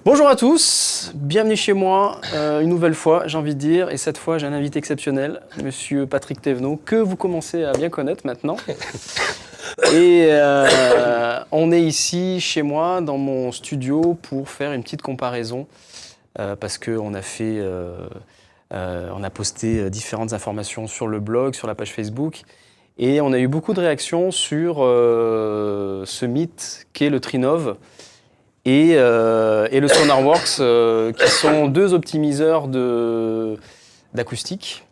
Bonjour à tous, bienvenue chez moi une nouvelle fois, j'ai envie de dire, et cette fois j'ai un invité exceptionnel, Monsieur Patrick Thévenot, que vous commencez à bien connaître maintenant. Et on est ici chez moi dans mon studio pour faire une petite comparaison parce qu'on a fait, on a posté différentes informations sur le blog, sur la page Facebook, et on a eu beaucoup de réactions sur ce mythe qu'est le Trinov. Et le SonarWorks, qui sont deux optimiseurs d'acoustique.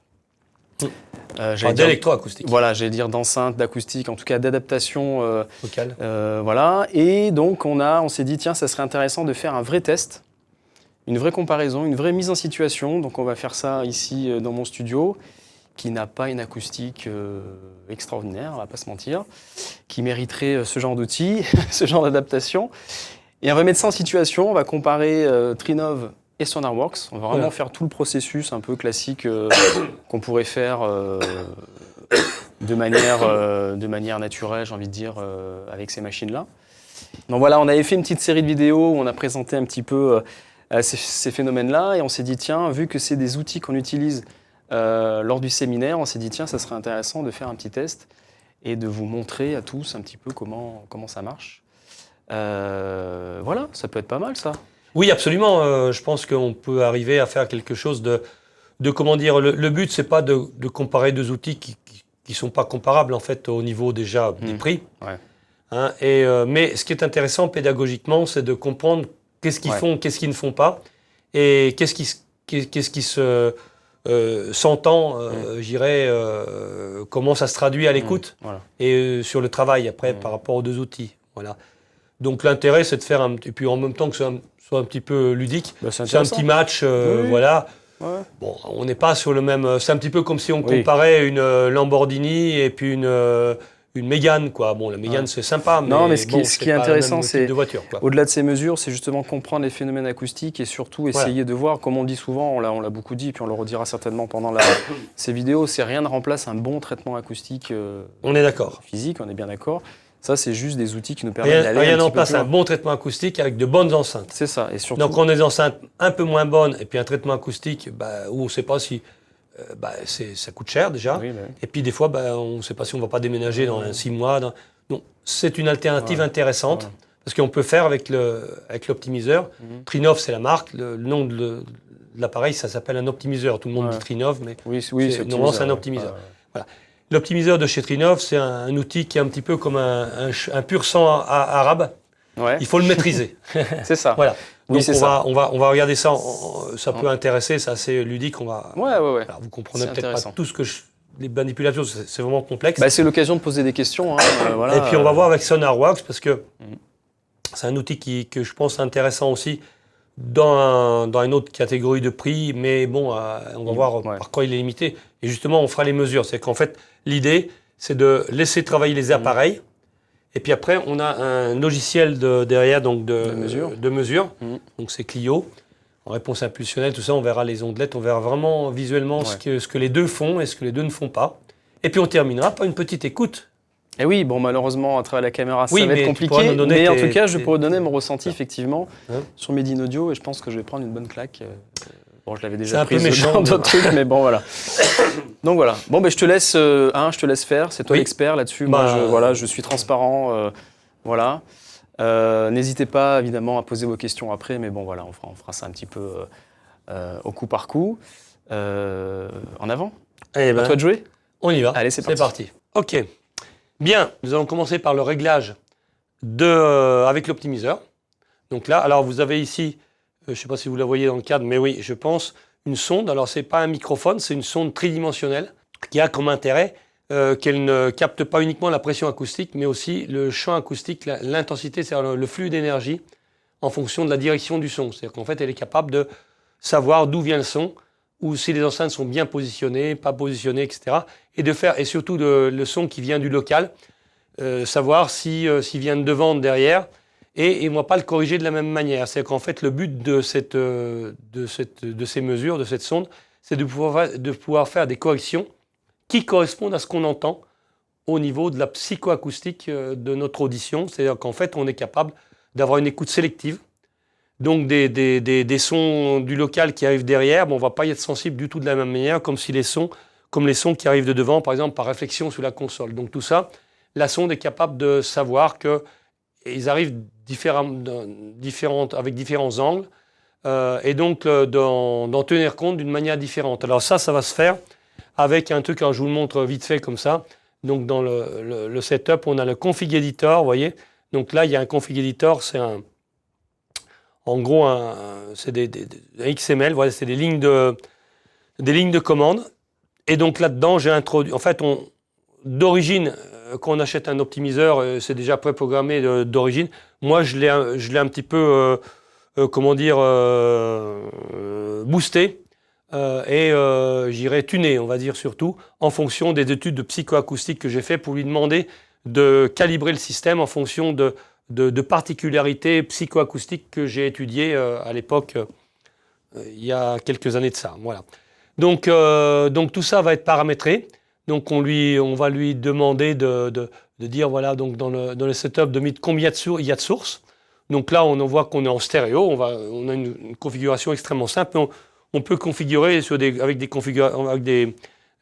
D'électroacoustique. Voilà, j'allais dire d'enceinte, d'acoustique, en tout cas d'adaptation vocale. Voilà. Et donc on s'est dit, tiens, ça serait intéressant de faire un vrai test, une vraie comparaison, une vraie mise en situation. Donc on va faire ça ici dans mon studio, qui n'a pas une acoustique extraordinaire, on va pas se mentir, qui mériterait ce genre d'outils, ce genre d'adaptation. Et on va mettre ça en situation, on va comparer Trinov et SonarWorks. On va vraiment faire tout le processus un peu classique qu'on pourrait faire de manière naturelle, j'ai envie de dire, avec ces machines-là. Donc voilà, on avait fait une petite série de vidéos où on a présenté un petit peu ces phénomènes-là et on s'est dit, tiens, vu que c'est des outils qu'on utilise lors du séminaire, on s'est dit, tiens, ça serait intéressant de faire un petit test et de vous montrer à tous un petit peu comment ça marche. Voilà, ça peut être pas mal ça. Oui, absolument. Je pense qu'on peut arriver à faire quelque chose de comment dire. Le but, c'est pas de comparer deux outils qui sont pas comparables en fait au niveau déjà des prix. Ouais. Hein, mais ce qui est intéressant pédagogiquement, c'est de comprendre qu'est-ce qu'ils font, qu'est-ce qu'ils ne font pas, et qu'est-ce qui s'entend, j'irais, comment ça se traduit à l'écoute et sur le travail après par rapport aux deux outils. Voilà. Donc l'intérêt, c'est de faire et puis en même temps que ça soit un petit peu ludique, c'est un petit match, voilà. Ouais. Bon, on n'est pas sur le même. C'est un petit peu comme si on comparait une Lamborghini et puis une Mégane, quoi. Bon, la Mégane, c'est sympa, mais non, mais ce qui est intéressant, c'est au-delà de ces mesures, c'est justement comprendre les phénomènes acoustiques et surtout essayer de voir, comme on dit souvent, on l'a beaucoup dit, et puis on le redira certainement pendant ces vidéos, c'est rien ne remplace un bon traitement acoustique. On est d'accord. Physique, on est bien d'accord. Ça, c'est juste des outils qui nous permettent d'aller rien n'en place un bon traitement acoustique avec de bonnes enceintes. C'est ça. Et surtout, donc, on a des enceintes un peu moins bonnes et puis un traitement acoustique où on ne sait pas si ça coûte cher déjà. Oui, et puis des fois, on ne sait pas si on ne va pas déménager dans 6 mois. Donc, c'est une alternative intéressante parce qu'on peut faire avec l'optimiseur. Trinov, c'est la marque. Le nom de l'appareil, ça s'appelle un optimiseur. Tout le monde dit Trinov, mais normalement, c'est un optimiseur. Voilà. L'optimiseur de chez Trinov, c'est un outil qui est un petit peu comme un pur sang arabe. Ouais. Il faut le maîtriser. C'est ça. Voilà. Donc on va regarder ça. Ça peut intéresser, c'est assez ludique. Alors, vous comprenez peut-être pas tout ce que les manipulations, c'est vraiment complexe. C'est l'occasion de poser des questions. Voilà. Et puis on va voir avec SonarWorks parce que c'est un outil que je pense intéressant aussi dans une autre catégorie de prix, mais bon, on va voir par quoi il est limité. Et justement, on fera les mesures. C'est qu'en fait, l'idée, c'est de laisser travailler les appareils. Et puis après, on a un logiciel derrière donc de mesure. Donc c'est Clio. En réponse impulsionnelle, tout ça, on verra les ondelettes. On verra vraiment visuellement ce que les deux font et ce que les deux ne font pas. Et puis on terminera par une petite écoute. Et oui, bon, malheureusement, à travers la caméra, ça va être compliqué. Mais en tout cas, je pourrais donner mon ressenti, effectivement, sur mes Audio. Et je pense que je vais prendre une bonne claque. Bon, je l'avais déjà pris dans d'autres trucs, mais bon, voilà. Donc voilà. Bon, je te laisse faire. C'est toi l'expert là-dessus. Moi, je suis transparent. Voilà. N'hésitez pas, évidemment, à poser vos questions après. Mais bon, voilà, on fera ça un petit peu au coup par coup. En avant. À toi de jouer. On y va. Allez, c'est parti. OK. Bien, nous allons commencer par le réglage avec l'optimiseur. Donc là, alors vous avez ici, je ne sais pas si vous la voyez dans le cadre, mais oui, je pense, une sonde. Alors ce n'est pas un microphone, c'est une sonde tridimensionnelle qui a comme intérêt qu'elle ne capte pas uniquement la pression acoustique, mais aussi le champ acoustique, l'intensité, c'est-à-dire le flux d'énergie en fonction de la direction du son. C'est-à-dire qu'en fait, elle est capable de savoir d'où vient le son, ou si les enceintes sont bien positionnées, pas positionnées, etc. Et surtout le son qui vient du local, savoir s'il vient de devant, de derrière, et on ne va pas le corriger de la même manière. C'est qu'en fait, le but de ces mesures, de cette sonde, c'est de pouvoir faire des corrections qui correspondent à ce qu'on entend au niveau de la psychoacoustique de notre audition. C'est-à-dire qu'en fait, on est capable d'avoir une écoute sélective, donc des sons du local qui arrivent derrière, bon, on ne va pas y être sensible du tout de la même manière, comme les sons qui arrivent de devant, par exemple, par réflexion sur la console. Donc tout ça, la sonde est capable de savoir qu'ils arrivent avec différents angles, et donc d'en tenir compte d'une manière différente. Alors ça va se faire avec un truc, alors je vous le montre vite fait comme ça. Donc dans le setup, on a le config editor, vous voyez. Donc là, il y a un config editor, c'est en gros c'est des XML, voilà, c'est des lignes de commande. Et donc là-dedans, j'ai introduit, en fait, d'origine, quand on achète un optimiseur, c'est déjà préprogrammé d'origine. Moi, je l'ai un petit peu, boosté. Et j'irai tuner, on va dire surtout, en fonction des études de psychoacoustique que j'ai fait pour lui demander de calibrer le système en fonction de particularités psychoacoustiques que j'ai étudiées à l'époque, il y a quelques années de ça. Voilà. Donc tout ça va être paramétré. Donc on va lui demander de dire, voilà, donc dans le setup de MIT, combien il y a de sources. Donc là, on voit qu'on est en stéréo, on a une configuration extrêmement simple. On peut configurer avec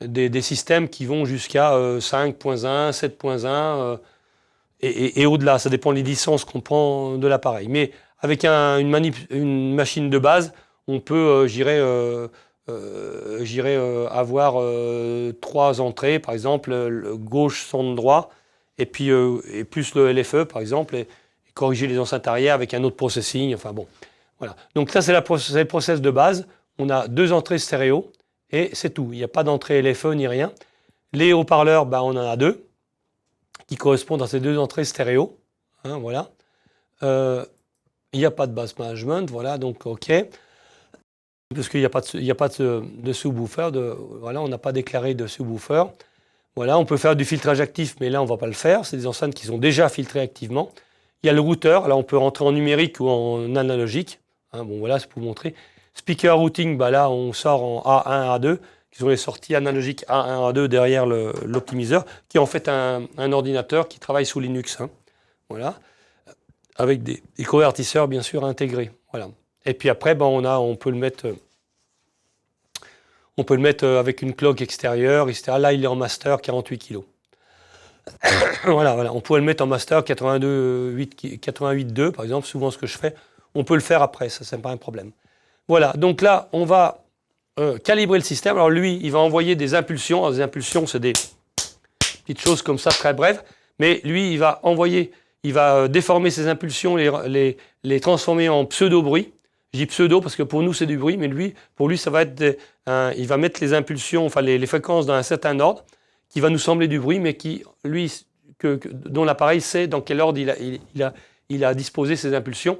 des systèmes qui vont jusqu'à 5.1, 7.1 et au-delà. Ça dépend des licences qu'on prend de l'appareil. Mais avec une machine de base, on peut, avoir 3 entrées, par exemple, le gauche, centre, droit, et puis et plus le LFE, par exemple, et corriger les enceintes arrière avec un autre processing. Enfin bon, voilà. Donc ça, c'est le process de base. On a 2 entrées stéréo et c'est tout. Il n'y a pas d'entrée LFE ni rien. Les haut-parleurs, on en a 2 qui correspondent à ces 2 entrées stéréo. Hein, voilà. Il n'y a pas de bass management, voilà, donc OK. Parce qu'il n'y a pas de subwoofer, voilà, on n'a pas déclaré de subwoofer. Voilà, on peut faire du filtrage actif, mais là, on ne va pas le faire. C'est des enceintes qui sont déjà filtrées activement. Il y a le routeur, là, on peut rentrer en numérique ou en analogique. Hein, bon, voilà, c'est pour vous montrer. Speaker routing, là, on sort en A1, A2, qui sont les sorties analogiques A1, A2 derrière l'optimiseur, qui est en fait un ordinateur qui travaille sous Linux. Hein, voilà, avec des convertisseurs, bien sûr, intégrés. Voilà. Et puis après, on peut le mettre avec une clock extérieure, etc. Là, il est en master 48 kg. Voilà. On pourrait le mettre en master 88.2, par exemple, souvent ce que je fais. On peut le faire après, ça, c'est pas un problème. Voilà, donc là, on va calibrer le système. Alors lui, il va envoyer des impulsions. Alors, des impulsions, c'est des petites choses comme ça, très brèves. Mais lui, il va déformer ces impulsions, les transformer en pseudo-bruit. Je dis pseudo parce que pour nous, c'est du bruit, mais pour lui, ça va être il va mettre les impulsions, enfin les fréquences dans un certain ordre, qui va nous sembler du bruit, mais dont l'appareil sait dans quel ordre il a disposé ses impulsions.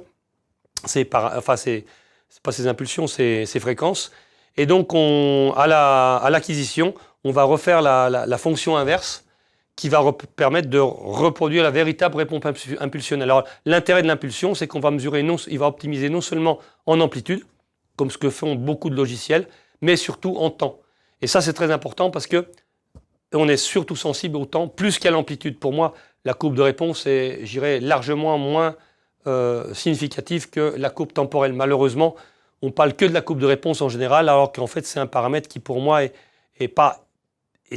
C'est pas ses impulsions, ses fréquences. Et donc, à l'acquisition, on va refaire la fonction inverse qui va permettre de reproduire la véritable réponse impulsionnelle. Alors, l'intérêt de l'impulsion, c'est qu'on va il va optimiser non seulement en amplitude, comme ce que font beaucoup de logiciels, mais surtout en temps. Et ça, c'est très important parce que on est surtout sensible au temps, plus qu'à l'amplitude. Pour moi, la courbe de réponse est, largement moins significative que la courbe temporelle. Malheureusement, on parle que de la courbe de réponse en général, alors qu'en fait, c'est un paramètre qui, pour moi, est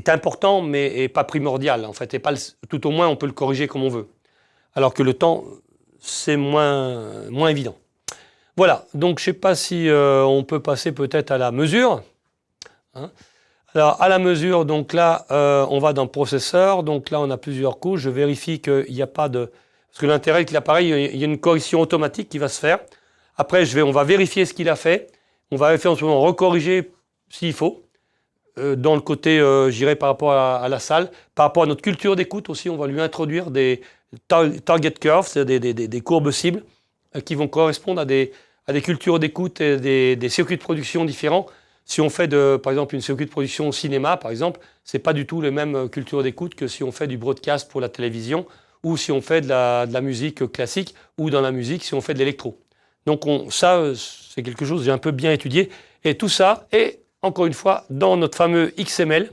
important, mais pas primordial. En fait, tout au moins, on peut le corriger comme on veut. Alors que le temps, c'est moins évident. Voilà, donc je ne sais pas si on peut passer peut-être à la mesure. Hein. Alors, à la mesure, donc là, on va dans le processeur. Donc là, on a plusieurs couches. Je vérifie qu'il n'y a pas de... Parce que l'intérêt avec l'appareil, il y a une correction automatique qui va se faire. Après, on va vérifier ce qu'il a fait. On va éventuellement recorriger s'il faut. Dans le côté, par rapport à la salle. Par rapport à notre culture d'écoute aussi, on va lui introduire des target curves, c'est-à-dire des courbes cibles qui vont correspondre à des cultures d'écoute et des circuits de production différents. Si on fait, par exemple, une circuit de production au cinéma, par exemple, ce n'est pas du tout les mêmes cultures d'écoute que si on fait du broadcast pour la télévision ou si on fait de la musique classique ou dans la musique si on fait de l'électro. Donc ça, c'est quelque chose que j'ai un peu bien étudié. Et tout ça est, encore une fois, dans notre fameux XML,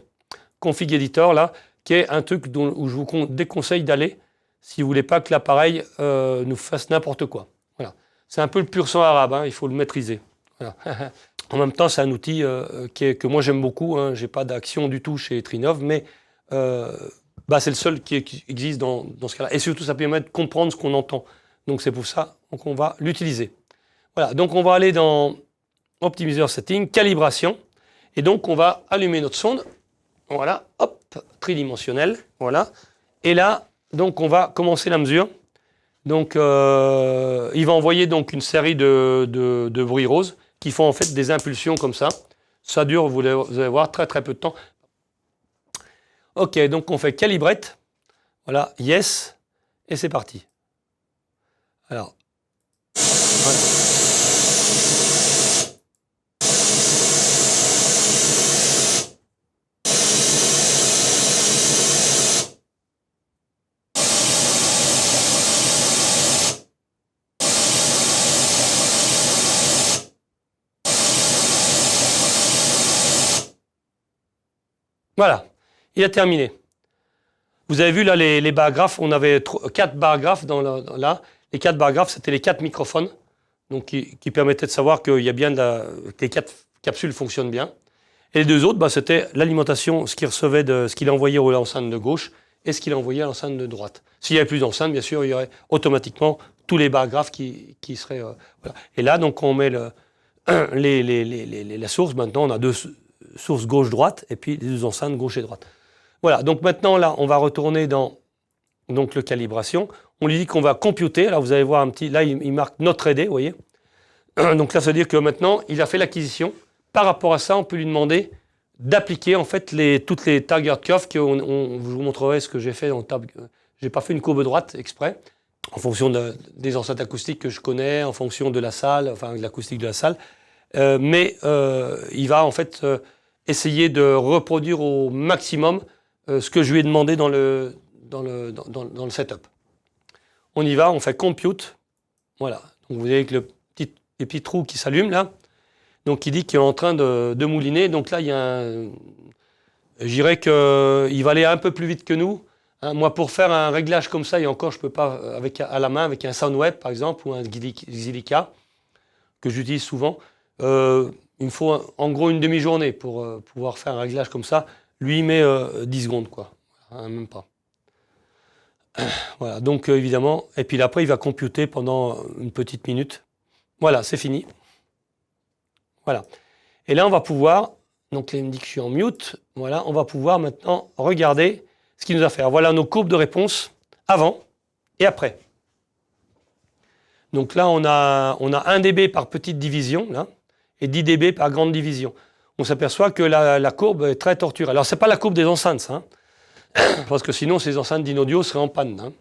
config editor, là, qui est un truc où je vous déconseille d'aller si vous ne voulez pas que l'appareil nous fasse n'importe quoi. Voilà. C'est un peu le pur sang arabe, hein, il faut le maîtriser. Voilà. En même temps, c'est un outil que moi j'aime beaucoup. Hein. Je n'ai pas d'action du tout chez Trinov, mais c'est le seul qui existe dans ce cas-là. Et surtout, ça permet de comprendre ce qu'on entend. Donc c'est pour ça qu'on va l'utiliser. Voilà, donc on va aller dans Optimizer Setting, calibration. Et donc on va allumer notre sonde. Voilà, hop, tridimensionnel. Voilà. Et là, donc on va commencer la mesure. Donc il va envoyer donc une série de bruits roses qui font en fait des impulsions comme ça. Ça dure, vous allez voir, très très peu de temps. Ok, donc on fait calibrate. Voilà, yes, et c'est parti. Alors, voilà. Voilà, il a terminé. Vous avez vu là les barres graphes, on avait 4 barres graphes là. Les 4 barres graphes, c'était les 4 microphones, donc qui permettaient de savoir qu'il y a bien que les 4 capsules fonctionnent bien. Et les 2 autres, c'était l'alimentation, ce qu'il recevait ce qu'il envoyait à l'enceinte de gauche et ce qu'il envoyait à l'enceinte de droite. S'il n'y avait plus d'enceinte, bien sûr, il y aurait automatiquement tous les barres graphes qui seraient. Voilà. Et là, donc, on met la source. Maintenant, on a 2 sources gauche-droite et puis les 2 enceintes gauche et droite. Voilà, donc maintenant, là, on va retourner dans le calibration. On lui dit qu'on va computer. Alors, vous allez voir un petit... Là, il marque notre aidé, vous voyez. Donc là, ça veut dire que maintenant, il a fait l'acquisition. Par rapport à ça, on peut lui demander d'appliquer en fait toutes les target curves je vous montrerai ce que j'ai fait. J'ai pas fait une courbe droite exprès, en fonction des enceintes acoustiques que je connais, en fonction de la salle, enfin de l'acoustique de la salle. Mais il va en fait essayer de reproduire au maximum ce que je lui ai demandé dans le setup. On y va, on fait compute. Voilà. Donc vous avez les petits trous qui s'allument là. Donc il dit qu'il est en train de mouliner. Donc là, je dirais qu'il va aller un peu plus vite que nous. Hein, moi, pour faire un réglage comme ça, et encore, je ne peux pas à la main, avec un Soundwave par exemple, ou un Xilica, que j'utilise souvent. Il me faut en gros une demi-journée pour pouvoir faire un réglage comme ça. Lui, il met 10 secondes, quoi. Hein, même pas. Voilà, donc évidemment. Et puis après, il va computer pendant une petite minute. Voilà, c'est fini. Voilà. Et là, on va pouvoir, donc là, il me dit que je suis en mute, voilà, on va pouvoir maintenant regarder ce qu'il nous a fait. Alors, voilà nos courbes de réponse avant et après. Donc là, on a 1 dB par petite division, là, et 10 dB par grande division. On s'aperçoit que la courbe est très torturée. Alors, ce n'est pas la courbe des enceintes, ça, hein, parce que sinon, ces enceintes d'Inaudio seraient en panne. Hein.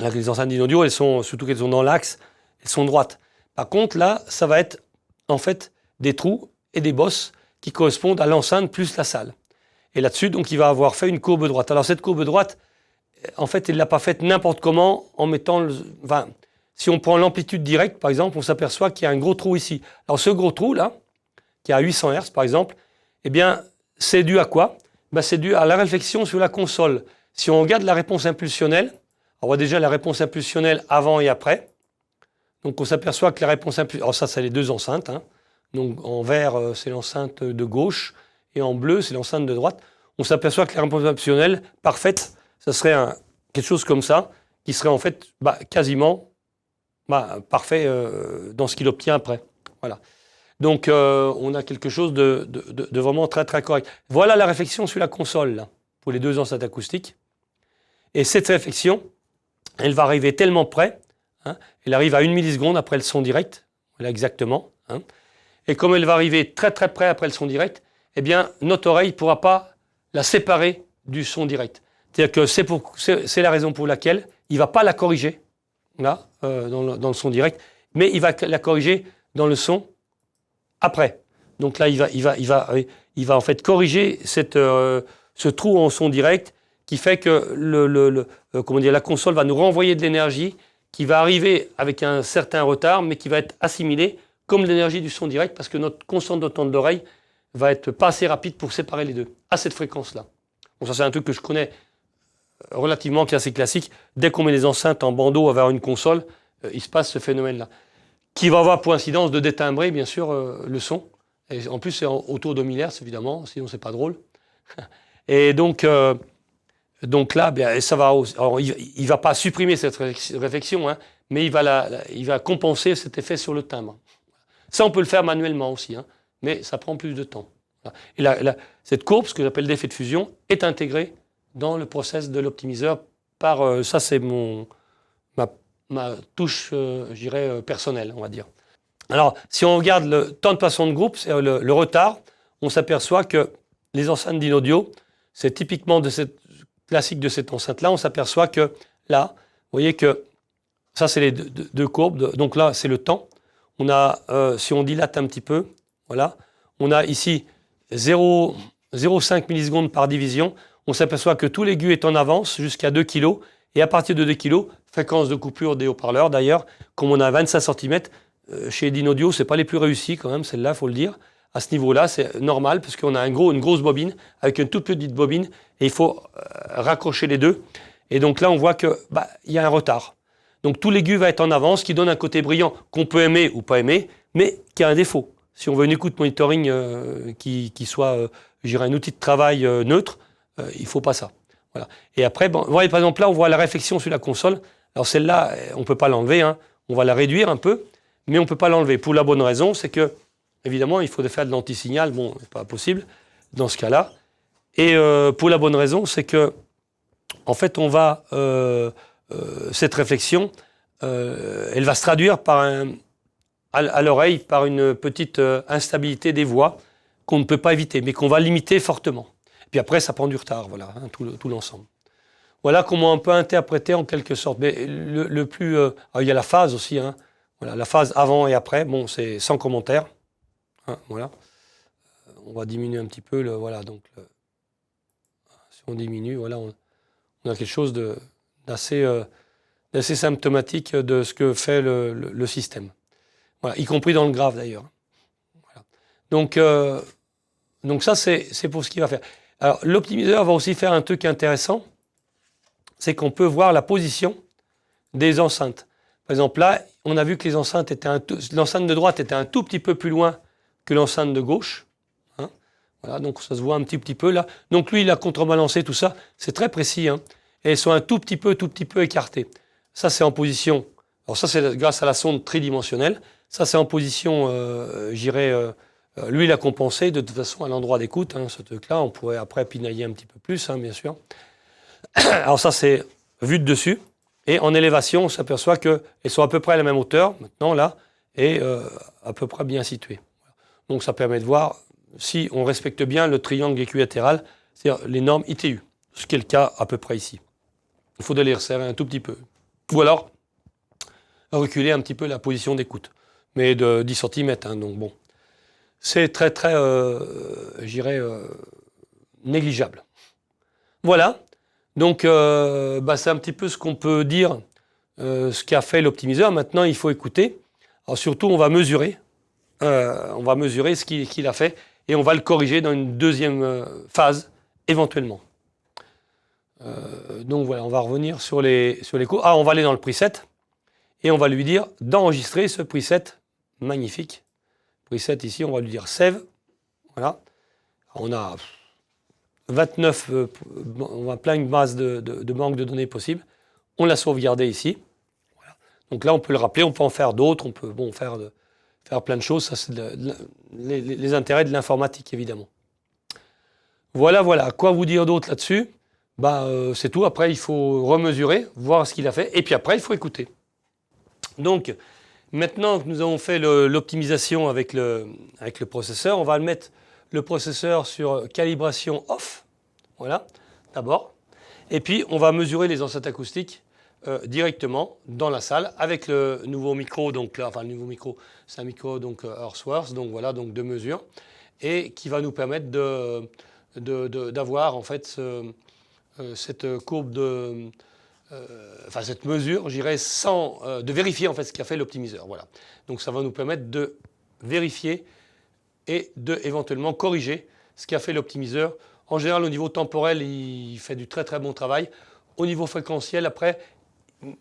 Là, les enceintes d'Inaudio, surtout qu'elles sont dans l'axe, elles sont droites. Par contre, là, ça va être, en fait, des trous et des bosses qui correspondent à l'enceinte plus la salle. Et là-dessus, donc, il va avoir fait une courbe droite. Alors, cette courbe droite, en fait, il ne l'a pas faite n'importe comment en mettant... si on prend l'amplitude directe, par exemple, on s'aperçoit qu'il y a un gros trou ici. Alors, ce gros trou, là, qui est à 800 Hz, par exemple, eh bien, c'est dû à quoi ? C'est dû à la réflexion sur la console. Si on regarde la réponse impulsionnelle, on voit déjà la réponse impulsionnelle avant et après. Donc, on s'aperçoit que la réponse impulsionnelle... Alors, ça, c'est les 2 enceintes, hein. Donc en vert, c'est l'enceinte de gauche, et en bleu, c'est l'enceinte de droite. On s'aperçoit que la réponse impulsionnelle parfaite, ça serait quelque chose comme ça, qui serait en fait quasiment parfait dans ce qu'il obtient après. Voilà. Donc on a quelque chose de vraiment très très correct. Voilà la réflexion sur la console, là, pour les 2 enceintes acoustiques. Et cette réflexion, elle va arriver tellement près, hein, elle arrive à 1 milliseconde après le son direct, voilà exactement, hein. Et comme elle va arriver très très près après le son direct, eh bien notre oreille ne pourra pas la séparer du son direct. C'est-à-dire que c'est la raison pour laquelle il ne va pas la corriger là, dans le son direct, mais il va la corriger dans le son après. Donc là, il va en fait corriger ce trou en son direct qui fait que la console va nous renvoyer de l'énergie qui va arriver avec un certain retard, mais qui va être assimilée comme l'énergie du son direct, parce que notre constante d'entente d'oreille va être pas assez rapide pour séparer les 2, à cette fréquence-là. Bon, ça c'est un truc que je connais relativement, qui est assez classique. Dès qu'on met les enceintes en bandeau vers une console, il se passe ce phénomène-là. qui va avoir pour incidence de détimbrer, bien sûr, le son. Et en plus, c'est autour de 1000 Hz, évidemment, sinon c'est pas drôle. Et donc là, bien, ça va aussi, alors, il va pas supprimer cette réflexion, hein, mais il va compenser cet effet sur le timbre. Ça, on peut le faire manuellement aussi, hein, mais ça prend plus de temps. Et cette courbe, ce que j'appelle l'effet de fusion, est intégrée dans le process de l'optimiseur par, ça c'est ma touche, je dirais, personnelle, on va dire. Alors, si on regarde le temps de passation de groupe, c'est le retard, on s'aperçoit que les enceintes d'Inaudio, c'est typiquement classique de cette enceinte-là, on s'aperçoit que là, vous voyez que ça, c'est les deux courbes, donc là, c'est le temps. On a, si on dilate un petit peu, voilà, on a ici 0,5 millisecondes par division. On s'aperçoit que tout l'aigu est en avance jusqu'à 2 kg. Et à partir de 2 kg, fréquence de coupure des haut-parleurs, d'ailleurs, comme on a 25 cm, chez Dynaudio, ce n'est pas les plus réussis quand même, celle-là, il faut le dire. À ce niveau-là, c'est normal parce qu'on a une grosse bobine avec une toute petite bobine et il faut raccrocher les deux. Et donc là, on voit qu'il y a un retard. Donc tout l'aigu va être en avance, ce qui donne un côté brillant qu'on peut aimer ou pas aimer, mais qui a un défaut. Si on veut une écoute monitoring qui soit, je dirais, un outil de travail neutre, il ne faut pas ça. Voilà. Et après, bon, voyez, par exemple, là, on voit la réflexion sur la console. Alors celle-là, on ne peut pas l'enlever, hein. On va la réduire un peu, mais on ne peut pas l'enlever. Pour la bonne raison, c'est que, évidemment, il faut faire de l'antisignal. Bon, c'est pas possible dans ce cas-là. Et pour la bonne raison, c'est que, en fait, on va, cette réflexion, elle va se traduire à l'oreille par une petite instabilité des voix qu'on ne peut pas éviter, mais qu'on va limiter fortement. Puis après, ça prend du retard, voilà, hein, tout l'ensemble. Voilà comment on peut interpréter en quelque sorte. Mais le plus... il y a la phase aussi, hein, voilà, la phase avant et après, bon, c'est sans commentaire. Hein, voilà. On va diminuer un petit peu, voilà, donc, si on diminue, voilà, on a quelque chose d'assez symptomatique de ce que fait le système. Voilà, y compris dans le grave d'ailleurs. Voilà. Donc ça, c'est pour ce qu'il va faire. Alors, l'optimiseur va aussi faire un truc intéressant, c'est qu'on peut voir la position des enceintes. Par exemple, là, on a vu que l'enceinte de droite était un tout petit peu plus loin que l'enceinte de gauche. Hein. Voilà, donc ça se voit un petit peu là. Donc lui, il a contrebalancé tout ça. C'est très précis. Hein. Et elles sont un tout petit peu écartées. Ça, c'est en position. Alors ça, c'est grâce à la sonde tridimensionnelle. Ça, c'est en position, lui, il a compensé de toute façon à l'endroit d'écoute, hein, ce truc-là. On pourrait après pinailler un petit peu plus, hein, bien sûr. Alors ça, c'est vu de dessus. Et en élévation, on s'aperçoit qu'elles sont à peu près à la même hauteur, maintenant, là, et à peu près bien situées. Donc ça permet de voir si on respecte bien le triangle équilatéral, c'est-à-dire les normes ITU, ce qui est le cas à peu près ici. Il faut les resserrer un tout petit peu. Ou alors, reculer un petit peu la position d'écoute, mais de 10 cm, hein, donc bon. C'est très, négligeable. Voilà. Donc, c'est un petit peu ce qu'on peut dire, ce qu'a fait l'optimiseur. Maintenant, il faut écouter. Alors, surtout, on va mesurer ce qu'il a fait et on va le corriger dans une deuxième phase, éventuellement. Donc, voilà, on va revenir sur les cours. Ah, on va aller dans le preset et on va lui dire d'enregistrer ce preset magnifique. Preset ici, on va lui dire save. Voilà. On a 29, on a plein de bases de banques de données possibles. On l'a sauvegardé ici. Voilà. Donc là, on peut le rappeler, on peut en faire d'autres, on peut faire plein de choses. Ça, c'est les intérêts de l'informatique, évidemment. Voilà. Quoi vous dire d'autre là-dessus ? C'est tout. Après, il faut remesurer, voir ce qu'il a fait. Et puis après, il faut écouter. Donc, maintenant que nous avons fait l'optimisation avec le processeur, on va mettre le processeur sur calibration off, voilà, d'abord. Et puis, on va mesurer les enceintes acoustiques directement dans la salle avec le nouveau micro. Donc là, le nouveau micro, c'est un micro donc Earthworks, donc voilà, donc de mesure, et qui va nous permettre d'avoir en fait cette courbe cette mesure, je dirais, de vérifier en fait ce qu'a fait l'optimiseur. Voilà. Donc ça va nous permettre de vérifier et éventuellement corriger ce qu'a fait l'optimiseur. En général, au niveau temporel, il fait du très très bon travail. Au niveau fréquentiel, après,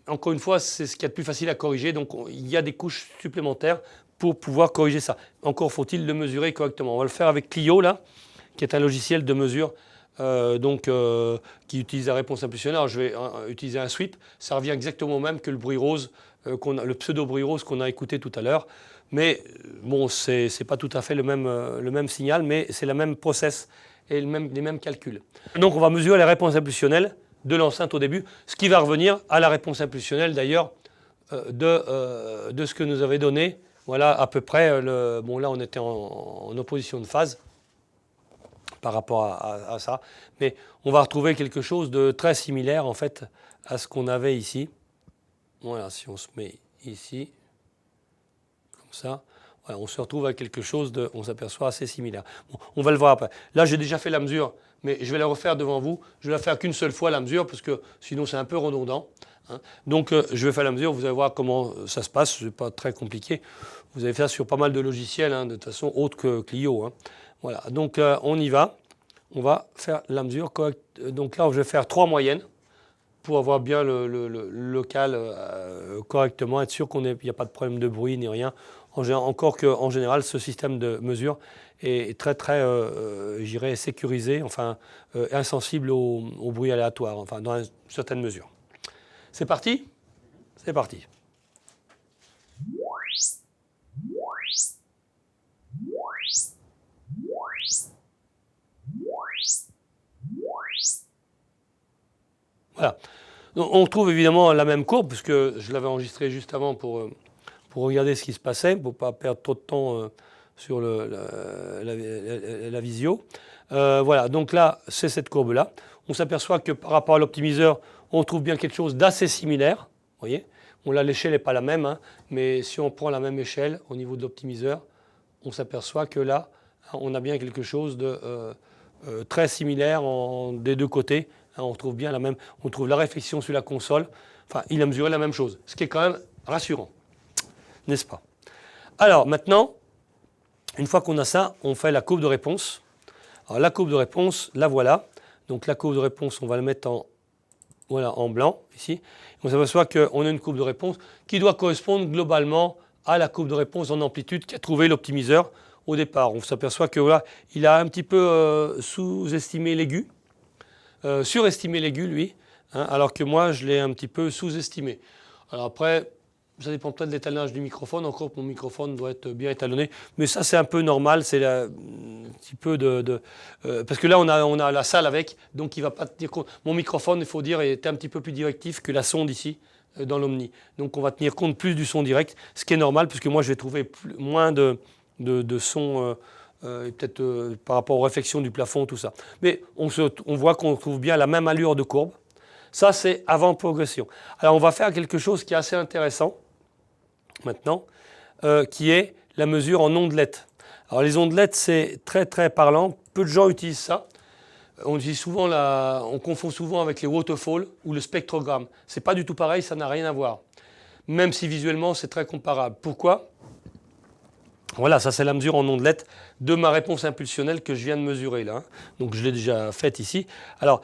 encore une fois, c'est ce qu'il y a de plus facile à corriger. Donc, il y a des couches supplémentaires pour pouvoir corriger ça. Encore faut-il le mesurer correctement. On va le faire avec Clio, là, qui est un logiciel de mesure qui utilise la réponse impulsionnelle. Alors, je vais utiliser un sweep. Ça revient exactement au même que le bruit rose, le pseudo-bruit rose qu'on a écouté tout à l'heure. Mais bon, c'est pas tout à fait le même signal, mais c'est le même process et les mêmes calculs. Donc, on va mesurer la réponse impulsionnelle de l'enceinte au début, ce qui va revenir à la réponse impulsionnelle d'ailleurs de ce que nous avait donné. Voilà à peu près, bon là on était en opposition de phase par rapport à ça, mais on va retrouver quelque chose de très similaire en fait à ce qu'on avait ici. Voilà, si on se met ici, comme ça, voilà, on se retrouve avec quelque chose on s'aperçoit assez similaire. Bon, on va le voir après. Là j'ai déjà fait la mesure, mais je vais la refaire devant vous. Je vais la faire qu'une seule fois la mesure, parce que sinon c'est un peu redondant. Hein. Donc je vais faire la mesure, vous allez voir comment ça se passe, ce n'est pas très compliqué. Vous avez fait ça sur pas mal de logiciels, hein, de toute façon, autres que Clio. Hein. Voilà, donc on y va. On va faire la mesure correcte. Donc là, je vais faire 3 moyennes pour avoir bien le local correctement, être sûr qu'il n'y a pas de problème de bruit ni rien. Encore qu'en général, ce système de mesure est très, très, je dirais, sécurisé, enfin, insensible au bruit aléatoire, enfin, dans une certaine mesure. C'est parti ? C'est parti. Voilà. On retrouve évidemment la même courbe, puisque je l'avais enregistrée juste avant pour regarder ce qui se passait, pour ne pas perdre trop de temps sur la visio. Voilà, donc là, c'est cette courbe-là. On s'aperçoit que par rapport à l'optimiseur, on trouve bien quelque chose d'assez similaire. Vous voyez, l'échelle n'est pas la même, hein, mais si on prend la même échelle au niveau de l'optimiseur, on s'aperçoit que là, on a bien quelque chose de très similaire des deux côtés. Hein, on trouve bien on trouve la réflexion sur la console. Enfin, il a mesuré la même chose, ce qui est quand même rassurant, n'est-ce pas? Alors maintenant, une fois qu'on a ça, on fait la courbe de réponse. Alors la courbe de réponse, la voilà. Donc la courbe de réponse, on va la mettre en blanc, ici. On s'aperçoit qu'on a une courbe de réponse qui doit correspondre globalement à la courbe de réponse en amplitude qu'a trouvé l'optimiseur au départ. On s'aperçoit que voilà, il a un petit peu sous-estimé l'aigu, surestimé l'aigu, lui, hein, alors que moi, je l'ai un petit peu sous-estimé. Alors après, ça dépend peut-être de l'étalonnage du microphone. Encore que mon microphone doit être bien étalonné. Mais ça, c'est un peu normal. C'est un petit peu parce que là, on a la salle avec. Donc, il ne va pas tenir compte. Mon microphone, il faut dire, est un petit peu plus directif que la sonde ici, dans l'Omni. Donc, on va tenir compte plus du son direct. Ce qui est normal, puisque moi, je vais trouver moins de son, peut-être par rapport aux réflexions du plafond, tout ça. Mais on voit qu'on trouve bien la même allure de courbe. Ça, c'est avant progression. Alors, on va faire quelque chose qui est assez intéressant maintenant, qui est la mesure en ondelettes. Alors, les ondelettes, c'est très, très parlant. Peu de gens utilisent ça. On confond souvent avec les waterfalls ou le spectrogramme. Ce n'est pas du tout pareil, ça n'a rien à voir. Même si visuellement, c'est très comparable. Pourquoi ? Voilà, ça c'est la mesure en ondelettes de ma réponse impulsionnelle que je viens de mesurer là. Donc je l'ai déjà faite ici. Alors,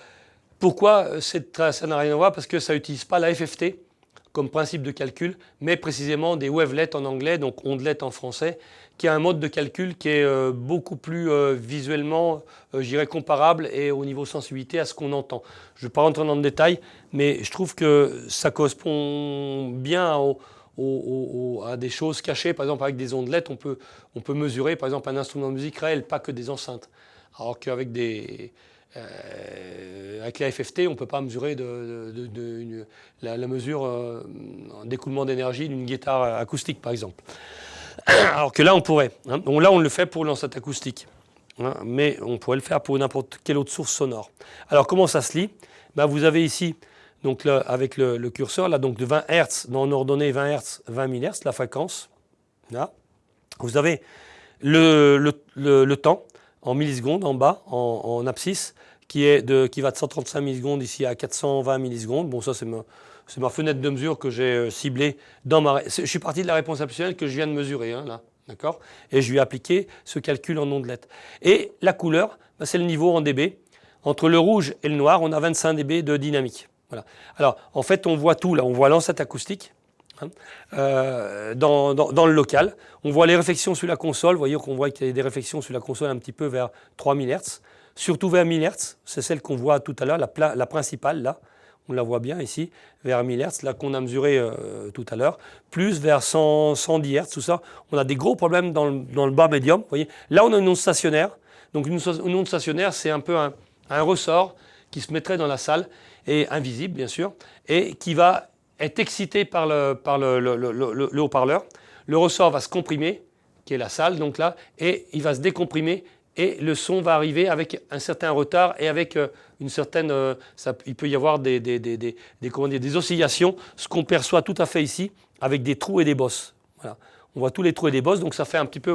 pourquoi ça n'a rien à voir? Parce que ça n'utilise pas la FFT comme principe de calcul, mais précisément des wavelets en anglais, donc ondelettes en français, qui a un mode de calcul qui est beaucoup plus visuellement, je dirais, comparable et au niveau sensibilité à ce qu'on entend. Je ne vais pas rentrer dans le détail, mais je trouve que ça correspond bien à des choses cachées. Par exemple, avec des ondelettes, on peut mesurer, par exemple, un instrument de musique réel, pas que des enceintes. Alors qu'avec avec la FFT, on ne peut pas mesurer la mesure d'écoulement d'énergie d'une guitare acoustique, par exemple. Alors que là, on pourrait. Hein. Donc là, on le fait pour l'enceinte acoustique. Hein, mais on pourrait le faire pour n'importe quelle autre source sonore. Alors, comment ça se lit? Ben, vous avez ici, donc là, avec le curseur, là, donc de 20 Hz, dans l'ordonnée 20 Hz, 20 000 Hz, la fréquence. Là. Vous avez le temps en millisecondes en bas, en abscisse, qui va de 135 millisecondes ici à 420 millisecondes. Bon, ça, c'est ma fenêtre de mesure que j'ai ciblée dans je suis parti de la réponse impulsionnelle que je viens de mesurer, hein, là, d'accord ? Et je lui ai appliqué ce calcul en ondelettes. Et la couleur, ben, c'est le niveau en dB. Entre le rouge et le noir, on a 25 dB de dynamique. Voilà. Alors, en fait, on voit tout là. On voit l'enceinte acoustique hein, dans le local. On voit les réflexions sur la console. Vous voyez qu'on voit qu'il y a des réflexions sur la console un petit peu vers 3000 Hz. Surtout vers 1000 Hz. C'est celle qu'on voit tout à l'heure, la principale là. On la voit bien ici, vers 1000 Hz, là qu'on a mesuré tout à l'heure. Plus vers 110 Hz, tout ça. On a des gros problèmes dans le bas médium. Vous voyez. Là, on a une onde stationnaire. Donc, une onde stationnaire, c'est un peu un ressort qui se mettrait dans la salle, et invisible bien sûr, et qui va être excité par le haut-parleur. Le ressort va se comprimer, qui est la salle, donc là, et il va se décomprimer, et le son va arriver avec un certain retard et avec une certaine... il peut y avoir des oscillations, ce qu'on perçoit tout à fait ici, avec des trous et des bosses. Voilà. On voit tous les trous et des bosses, donc ça fait un petit peu...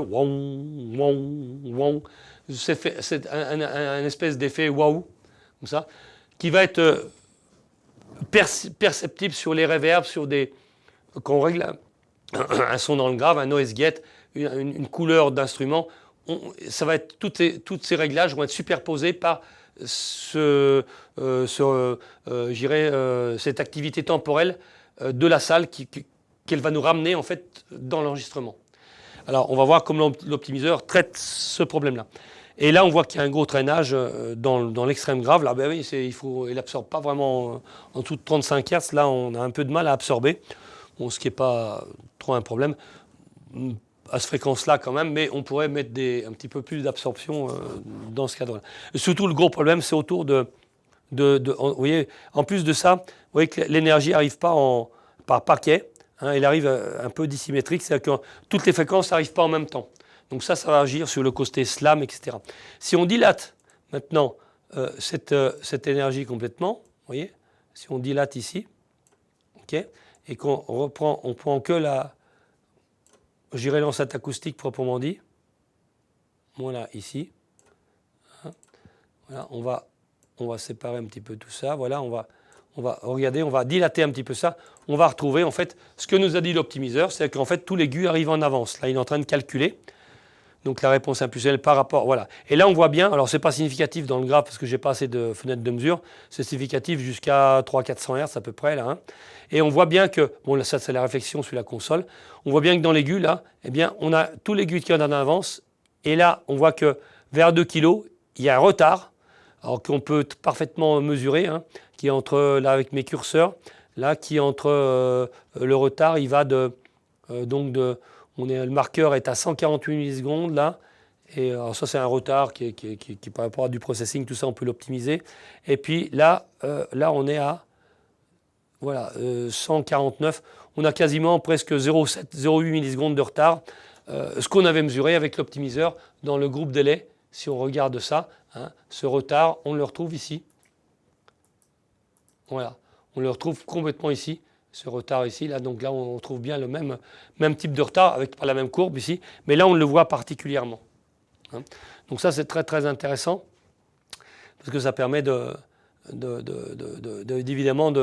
C'est un espèce d'effet waouh, comme ça, qui va être perceptible sur les reverbs, quand on règle un son dans le grave, un noise gate, une couleur d'instrument, ça va être toutes ces réglages vont être superposés par cette activité temporelle de la salle qu'elle va nous ramener en fait dans l'enregistrement. Alors on va voir comment l'optimiseur traite ce problème-là. Et là, on voit qu'il y a un gros traînage dans l'extrême grave. Là, ben oui, il n'absorbe pas vraiment en dessous de 35 Hz. Là, on a un peu de mal à absorber, bon, ce qui n'est pas trop un problème à cette fréquence-là quand même, mais on pourrait mettre un petit peu plus d'absorption dans ce cadre-là. Surtout, le gros problème, c'est autour vous voyez, en plus de ça, vous voyez que l'énergie n'arrive pas par paquet. Hein, elle arrive un peu dissymétrique, c'est-à-dire que toutes les fréquences n'arrivent pas en même temps. Donc ça va agir sur le côté slam, etc. Si on dilate maintenant cette énergie complètement, vous voyez, si on dilate ici, okay, et on prend que l'enceinte acoustique proprement dit, voilà, ici, hein, voilà, on va séparer un petit peu tout ça, voilà, on va regarder, on va dilater un petit peu ça, on va retrouver en fait ce que nous a dit l'optimiseur, c'est-à-dire qu'en fait tout l'aigu arrive en avance. Là, il est en train de calculer. Donc la réponse impulsionnelle par rapport, voilà. Et là on voit bien, alors c'est pas significatif dans le graphe parce que j'ai pas assez de fenêtres de mesure, c'est significatif jusqu'à 300-400 Hz à peu près là. Hein. Et on voit bien que, bon là ça c'est la réflexion sur la console, on voit bien que dans l'aigu là, eh bien on a tout l'aigu qui est en avance, et là on voit que vers 2 kg, il y a un retard, alors qu'on peut parfaitement mesurer, hein, qui est entre, là avec mes curseurs, là qui est entre le retard, il va le marqueur est à 148 millisecondes là, et alors ça c'est un retard qui par rapport à du processing, tout ça on peut l'optimiser. Et puis là on est à 149, on a quasiment presque 0,8 millisecondes de retard, ce qu'on avait mesuré avec l'optimiseur dans le groupe délai. Si on regarde ça, hein, ce retard, on le retrouve ici. Voilà, on le retrouve complètement ici. Ce retard ici, là, donc là on trouve bien le même type de retard avec pas la même courbe ici, mais là on le voit particulièrement. Hein. Donc ça c'est très très intéressant parce que ça permet évidemment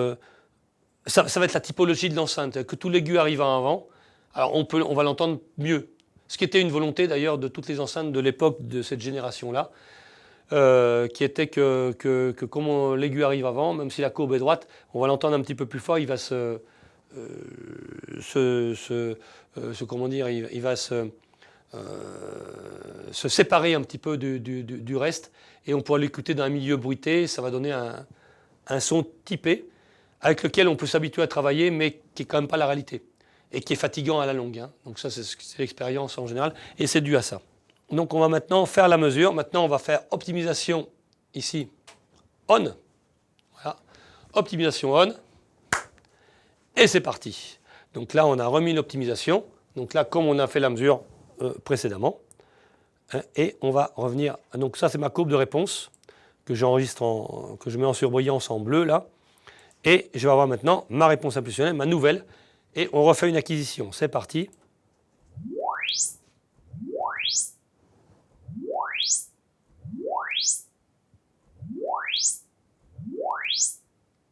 ça va être la typologie de l'enceinte, que tout l'aigu arrive avant. Alors on va l'entendre mieux, ce qui était une volonté d'ailleurs de toutes les enceintes de l'époque de cette génération-là. Qui était que comme l'aigu arrive avant, même si la courbe est droite, on va l'entendre un petit peu plus fort, il va il va se séparer un petit peu du reste, et on pourra l'écouter dans un milieu bruité, ça va donner un son typé, avec lequel on peut s'habituer à travailler, mais qui n'est quand même pas la réalité, et qui est fatigant à la longue. Hein. Donc ça, c'est l'expérience en général, et c'est dû à ça. Donc on va maintenant faire la mesure. Maintenant on va faire optimisation ici on. Voilà. Optimisation on. Et c'est parti. Donc là on a remis l'optimisation. Donc là comme on a fait la mesure précédemment. Hein, et on va revenir. Donc ça c'est ma courbe de réponse que j'enregistre que je mets en surbrillance en bleu là. Et je vais avoir maintenant ma réponse impulsionnelle, ma nouvelle. Et on refait une acquisition. C'est parti.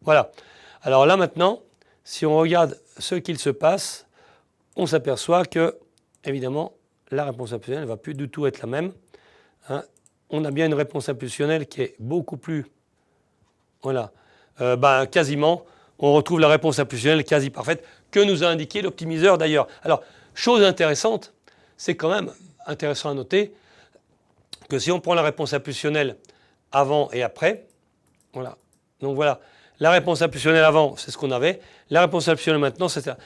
Voilà. Alors là maintenant, si on regarde ce qu'il se passe, on s'aperçoit que, évidemment, la réponse impulsionnelle ne va plus du tout être la même. Hein. On a bien une réponse impulsionnelle qui est beaucoup plus quasiment, on retrouve la réponse impulsionnelle quasi parfaite que nous a indiqué l'optimiseur d'ailleurs. Alors, chose intéressante, c'est quand même intéressant à noter que si on prend la réponse impulsionnelle avant et après, voilà. Donc voilà, la réponse impulsionnelle avant, c'est ce qu'on avait. La réponse impulsionnelle maintenant, c'est ça.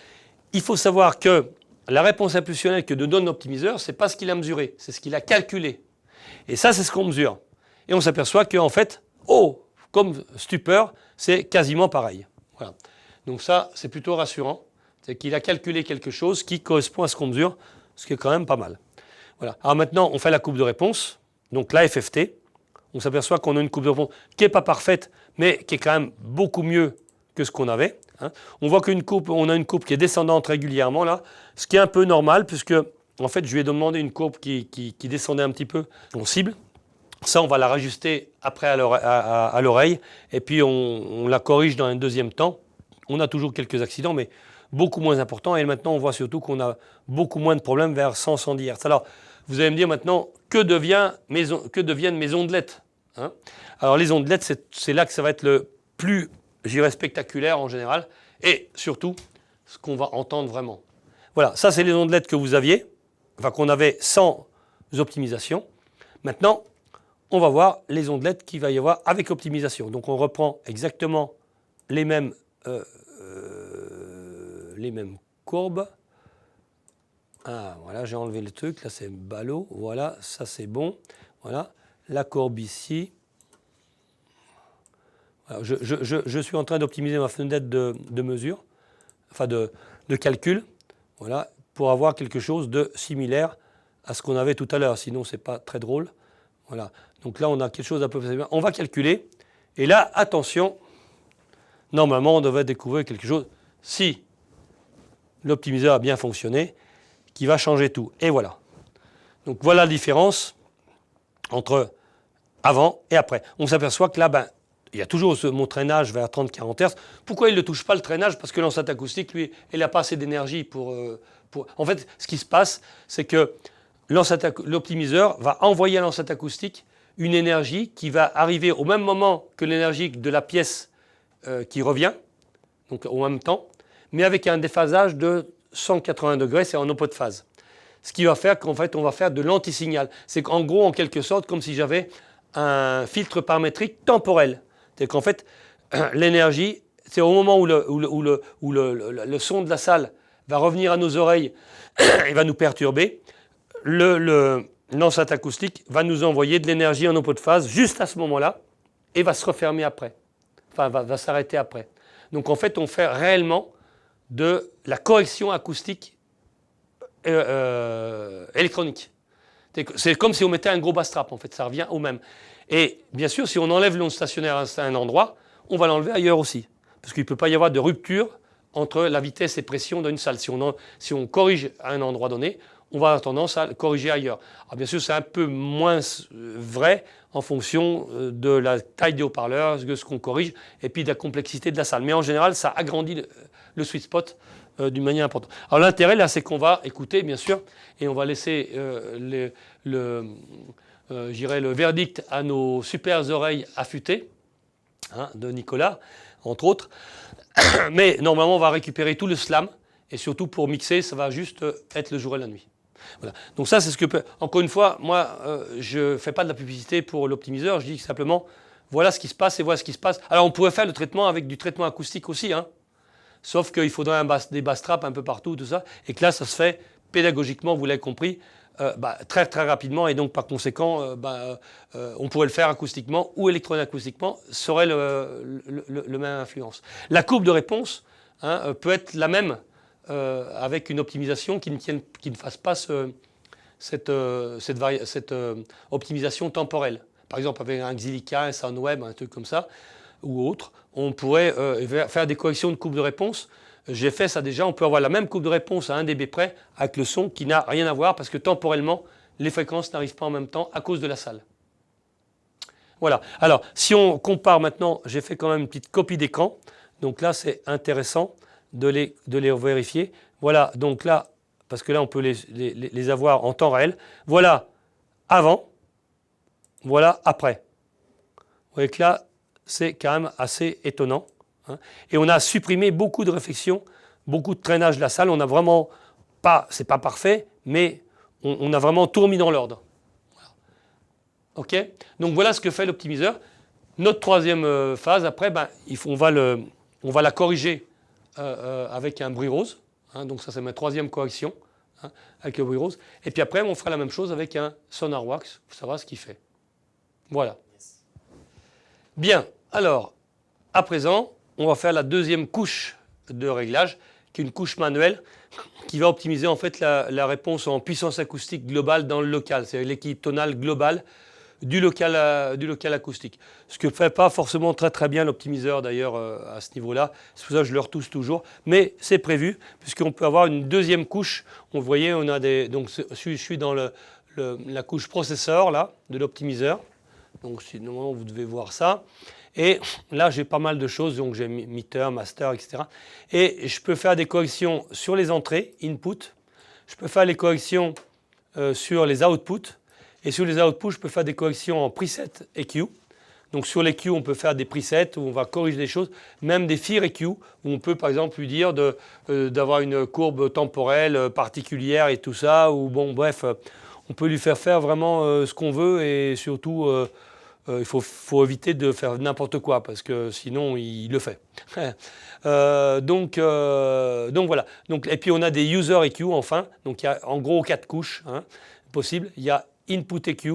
Il faut savoir que la réponse impulsionnelle que nous donne l'optimiseur, ce n'est pas ce qu'il a mesuré, c'est ce qu'il a calculé. Et ça, c'est ce qu'on mesure. Et on s'aperçoit qu'en fait, comme stupeur, c'est quasiment pareil. Voilà. Donc ça, c'est plutôt rassurant. C'est qu'il a calculé quelque chose qui correspond à ce qu'on mesure, ce qui est quand même pas mal. Voilà. Alors maintenant, on fait la courbe de réponse. Donc la FFT, on s'aperçoit qu'on a une courbe de réponse qui n'est pas parfaite, mais qui est quand même beaucoup mieux que ce qu'on avait. On voit qu'on a une courbe qui est descendante régulièrement là, ce qui est un peu normal, puisque en fait, je lui ai demandé une courbe qui descendait un petit peu en cible. Ça, on va la rajuster après à l'oreille, et puis on la corrige dans un deuxième temps. On a toujours quelques accidents, mais beaucoup moins importants, et maintenant, on voit surtout qu'on a beaucoup moins de problèmes vers 100-110 Hz. Alors, vous allez me dire maintenant, que deviennent mes ondelettes, Alors, les ondelettes, c'est là que ça va être le plus, spectaculaire en général, et surtout, ce qu'on va entendre vraiment. Voilà, ça, c'est les ondelettes que vous aviez, qu'on avait sans optimisation. Maintenant, on va voir les ondelettes qu'il va y avoir avec optimisation. Donc, on reprend exactement les mêmes courbes. Ah, voilà, j'ai enlevé le truc. Là, c'est ballot. Voilà, ça, c'est bon. Voilà, la courbe ici. Alors, je suis en train d'optimiser ma fenêtre de mesure, de calcul, voilà, pour avoir quelque chose de similaire à ce qu'on avait tout à l'heure. Sinon, ce n'est pas très drôle. Voilà. Donc là, on a quelque chose d'un peu... On va calculer. Et là, attention, normalement, on devrait découvrir quelque chose, si l'optimiseur a bien fonctionné, qui va changer tout. Et voilà. Donc voilà la différence entre avant et après. On s'aperçoit que là, il y a toujours mon traînage vers 30-40 Hz. Pourquoi il ne touche pas le traînage? Parce que l'enceinte acoustique, lui, il n'a pas assez d'énergie pour... En fait, ce qui se passe, c'est que l'optimiseur va envoyer à l'enceinte acoustique une énergie qui va arriver au même moment que l'énergie de la pièce qui revient, donc au même temps, mais avec un déphasage de 180 degrés, c'est en opposé de phase. Ce qui va faire qu'en fait, on va faire de l'antisignal. C'est qu'en gros, en quelque sorte, comme si j'avais un filtre paramétrique temporel. C'est qu'en fait, l'énergie, c'est au moment où le son de la salle va revenir à nos oreilles et va nous perturber, l'enceinte acoustique va nous envoyer de l'énergie en opposé de phase juste à ce moment-là et va se refermer après. Enfin, va s'arrêter après. Donc en fait, on fait réellement de la correction acoustique électronique. C'est comme si on mettait un gros bass trap, en fait, ça revient au même. Et bien sûr, si on enlève l'onde stationnaire à un endroit, on va l'enlever ailleurs aussi. Parce qu'il ne peut pas y avoir de rupture entre la vitesse et pression d'une salle. Si on corrige à un endroit donné, on va avoir tendance à le corriger ailleurs. Alors bien sûr, c'est un peu moins vrai en fonction de la taille des haut-parleurs, de ce qu'on corrige, et puis de la complexité de la salle. Mais en général, ça agrandit le sweet spot d'une manière importante. Alors l'intérêt, là, c'est qu'on va écouter, bien sûr, et on va laisser le verdict à nos super oreilles affûtées, de Nicolas, entre autres. Mais normalement, on va récupérer tout le slam, et surtout pour mixer, ça va juste être le jour et la nuit. Voilà. Donc ça, c'est ce que peut... Encore une fois, moi, je ne fais pas de la publicité pour l'optimiseur, je dis simplement, voilà ce qui se passe et voilà ce qui se passe. Alors, on pourrait faire le traitement avec du traitement acoustique aussi, sauf qu'il faudrait des bass traps un peu partout, tout ça, et que là, ça se fait pédagogiquement, vous l'avez compris, très très rapidement, et donc par conséquent, on pourrait le faire acoustiquement ou électroacoustiquement, ça aurait le même influence. La courbe de réponse peut être la même avec une optimisation qui ne fasse pas cette optimisation temporelle. Par exemple, avec un Xilica, un Soundweb, un truc comme ça, ou autre, on pourrait faire des corrections de courbe de réponse. J'ai fait ça déjà, on peut avoir la même courbe de réponse à 1 dB près avec le son qui n'a rien à voir parce que temporellement, les fréquences n'arrivent pas en même temps à cause de la salle. Voilà. Alors, si on compare maintenant, j'ai fait quand même une petite copie d'écran. Donc là, c'est intéressant de les vérifier. Voilà, donc là, parce que là, on peut les avoir en temps réel. Voilà avant, voilà après. Vous voyez que là, c'est quand même assez étonnant. Hein. Et on a supprimé beaucoup de réflexions, beaucoup de traînage de la salle. On n'a vraiment pas, c'est pas parfait, mais on a vraiment tout remis dans l'ordre. Voilà. OK ? Donc voilà ce que fait l'optimiseur. Notre troisième phase, après, on va la corriger avec un bruit rose. Hein, donc ça, c'est ma troisième correction, hein, avec le bruit rose. Et puis après, on fera la même chose avec un sonar wax pour savoir ce qu'il fait. Voilà. Bien, alors, à présent, on va faire la deuxième couche de réglage, qui est une couche manuelle, qui va optimiser en fait la réponse en puissance acoustique globale dans le local, c'est l'équilibre tonal global du local acoustique. Ce que ne fait pas forcément très très bien l'optimiseur d'ailleurs à ce niveau-là, c'est pour ça que je le retouche toujours, mais c'est prévu, puisqu'on peut avoir une deuxième couche. Vous voyez, on a donc je suis dans la couche processeur là, de l'optimiseur, donc normalement vous devez voir ça. Et là, j'ai pas mal de choses, donc j'ai meter, master, etc. Et je peux faire des corrections sur les entrées, input. Je peux faire les corrections sur les outputs. Et sur les outputs, je peux faire des corrections en preset EQ. Donc sur les Q, on peut faire des presets où on va corriger des choses, même des FIR EQ, où on peut par exemple lui dire d'avoir une courbe temporelle particulière et tout ça, ou bon, bref, on peut lui faire vraiment ce qu'on veut et surtout... il faut éviter de faire n'importe quoi parce que sinon il le fait. Donc voilà. Donc, et puis on a des user EQ enfin. Donc il y a en gros 4 couches possibles. Il y a input EQ,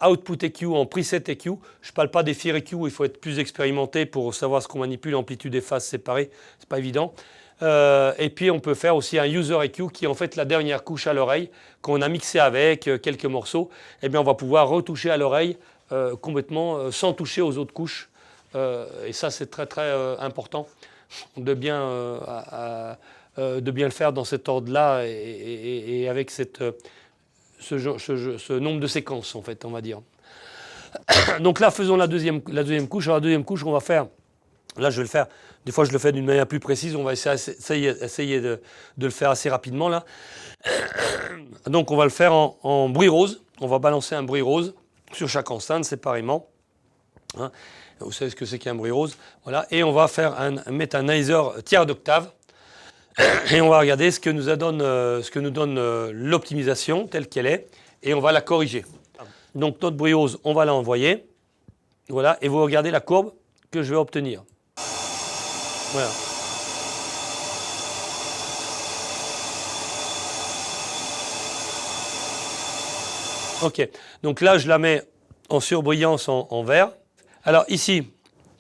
output EQ en preset EQ. Je ne parle pas des FIR EQ où il faut être plus expérimenté pour savoir ce qu'on manipule, amplitude et phase séparées. C'est pas évident. Et puis on peut faire aussi un user EQ qui est en fait la dernière couche à l'oreille qu'on a mixé avec quelques morceaux. Et bien on va pouvoir retoucher à l'oreille complètement sans toucher aux autres couches. Et ça, c'est très, très important de bien le faire dans cet ordre-là et avec ce nombre de séquences, en fait, on va dire. Donc là, faisons la deuxième couche. Alors, la deuxième couche, on va faire... Là, je vais le faire. Des fois, je le fais d'une manière plus précise. On va essayer de le faire assez rapidement, là. Donc, on va le faire en bruit rose. On va balancer un bruit rose sur chaque enceinte séparément. Hein. Vous savez ce que c'est qu'un bruit rose. Voilà. Et on va mettre un analyseur tiers d'octave. Et on va regarder ce que nous donne l'optimisation telle qu'elle est. Et on va la corriger. Donc notre bruit rose, on va l'envoyer. Voilà. Et vous regardez la courbe que je vais obtenir. Voilà. OK. Donc là, je la mets en surbrillance en vert. Alors ici,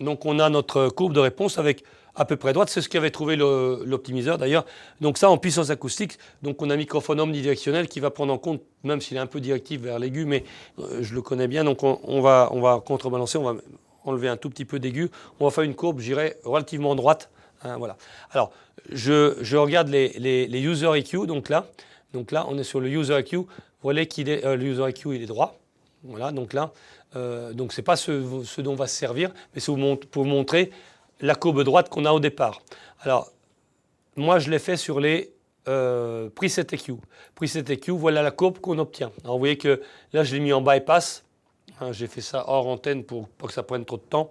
donc on a notre courbe de réponse avec à peu près droite. C'est ce qu'avait trouvé l'optimiseur d'ailleurs. Donc ça, en puissance acoustique, donc on a un microphone omnidirectionnel qui va prendre en compte, même s'il est un peu directif vers l'aigu, mais je le connais bien. Donc on va contrebalancer, on va enlever un tout petit peu d'aigu. On va faire une courbe, je dirais, relativement droite. Hein, voilà. Alors, je regarde les user EQ, donc là, on est sur le user EQ. Vous voyez qu'il est le user EQ, il est droit. Voilà, donc là, donc c'est pas ce dont on va se servir, mais c'est pour vous montrer la courbe droite qu'on a au départ. Alors, moi, je l'ai fait sur les preset EQ. Preset EQ, voilà la courbe qu'on obtient. Alors, vous voyez que là, je l'ai mis en bypass. Hein, j'ai fait ça hors antenne pour pas que ça prenne trop de temps.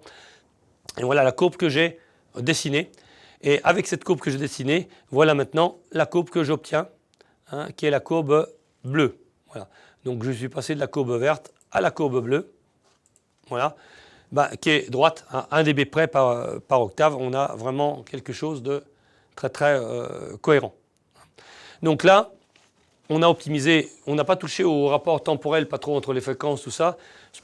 Et voilà la courbe que j'ai dessinée. Et avec cette courbe que j'ai dessinée, voilà maintenant la courbe que j'obtiens, hein, qui est la courbe bleue. Voilà. Donc je suis passé de la courbe verte à la courbe bleue, voilà, qui est droite, à 1 dB près par octave. On a vraiment quelque chose de très très cohérent. Donc là, on a optimisé, on n'a pas touché au rapport temporel, pas trop entre les fréquences, tout ça,